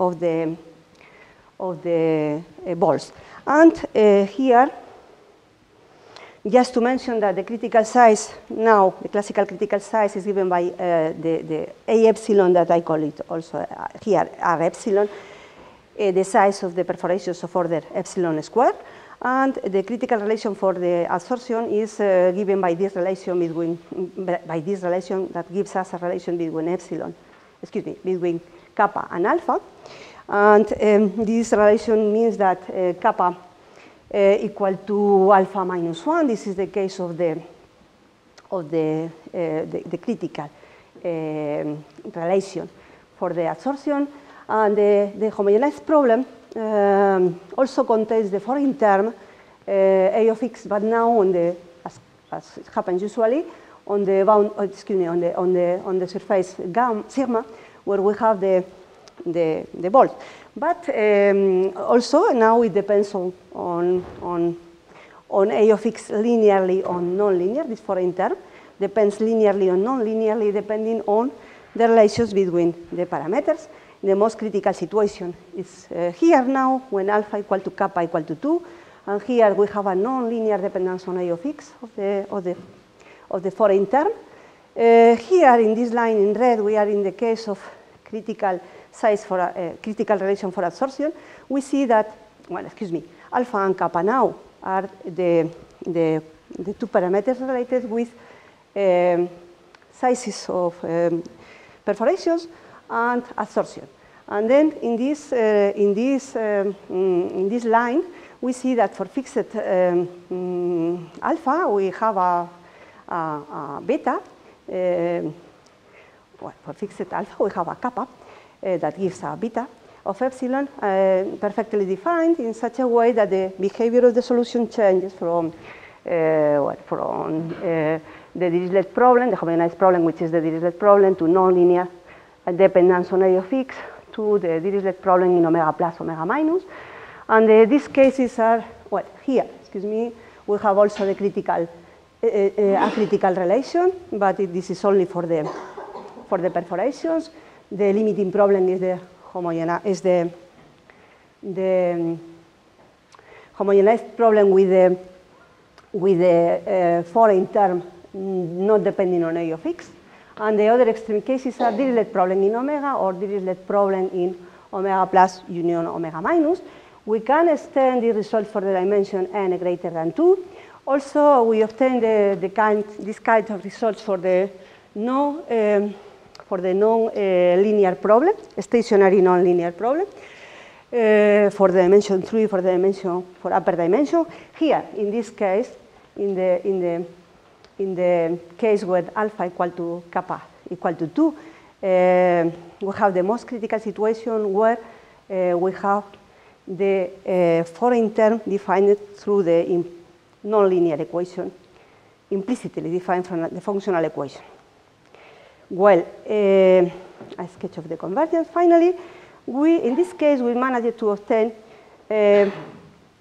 Speaker 4: balls. And here, just to mention that the critical size now, the classical critical size is given by the A epsilon that I call it also here R epsilon, the size of the perforations of order epsilon squared, and the critical relation for the absorption is given by this relation that gives us a relation between kappa and alpha. And this relation means that kappa equal to alpha minus 1. This is the case of the critical relation for the absorption. And the homogenized problem also contains the foreign term A of x, but now on the, as it happens usually, on the bound, on the surface sigma, where we have the balls. But also now it depends on A of x linearly or non-linear. This foreign term depends linearly or non-linearly depending on the relations between the parameters. The most critical situation is here now when alpha equal to kappa equal to 2, and here we have a non-linear dependence on A of x of the foreign term. Here in this line in red we are in the case of critical size for critical relation for absorption, we see that, well, excuse me, alpha and kappa now are the two parameters related with sizes of perforations and absorption. And then in this line, we see that for fixed alpha, we have a beta. Well, for fixed alpha, we have a kappa that gives a beta of epsilon perfectly defined in such a way that the behavior of the solution changes from the Dirichlet problem, the homogenized problem, which is the Dirichlet problem, to nonlinear dependence on A of X, to the Dirichlet problem in omega plus, omega minus. And these cases are, well, here, excuse me, we have also the critical, a critical relation, but this is only for the perforations. The limiting problem is the homogenized problem with the foreign term not depending on A of X. And the other extreme cases are Dirichlet problem in omega or Dirichlet problem in omega plus union omega minus. We can extend the result for the dimension n greater than 2. Also, we obtain this kind of results for the non-linear problem, stationary non-linear problem, for the dimension 3, for upper dimension. Here, in this case, in the case where alpha equal to kappa equal to 2, we have the most critical situation where we have the foreign term defined through the nonlinear equation, implicitly defined from the functional equation. Well, a sketch of the convergence. Finally, in this case, we managed to obtain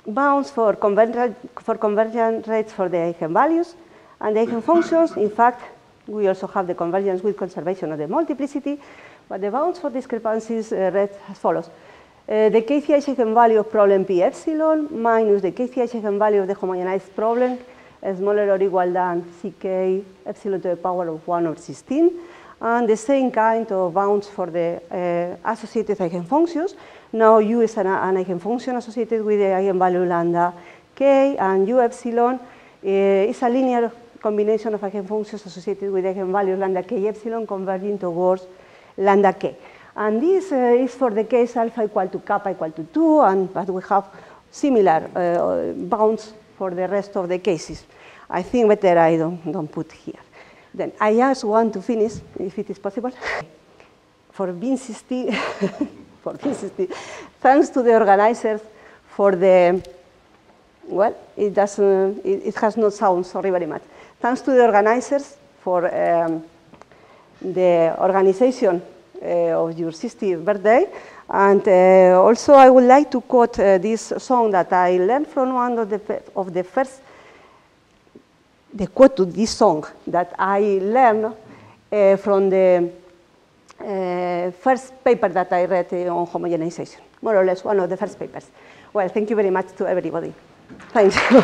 Speaker 4: bounds for convergence rates for the eigenvalues and the eigenfunctions. In fact, we also have the convergence with conservation of the multiplicity, but the bounds for discrepancies read as follows. The kth eigenvalue of problem P epsilon minus the kth eigenvalue of the homogenized problem smaller or equal than ck epsilon to the power of 1 over 16, and the same kind of bounds for the associated eigenfunctions. Now U is an eigenfunction associated with the eigenvalue lambda k, and U epsilon is a linear combination of eigenfunctions associated with eigenvalues lambda k epsilon converging towards lambda k. And this is for the case alpha equal to kappa equal to 2, but we have similar bounds for the rest of the cases. I think better I don't put here. Then I just want to finish, if it is possible, for Vinci, thanks to the organizers for the, well, it has no sound, sorry very much. Thanks to the organizers for the organization of your 60th birthday. And also I would like to quote this song that I learned from one of the first, the quote to this song that I learned from the first paper that I read on homogenization, more or less one of the first papers. Well, thank you very much to everybody. Thank you.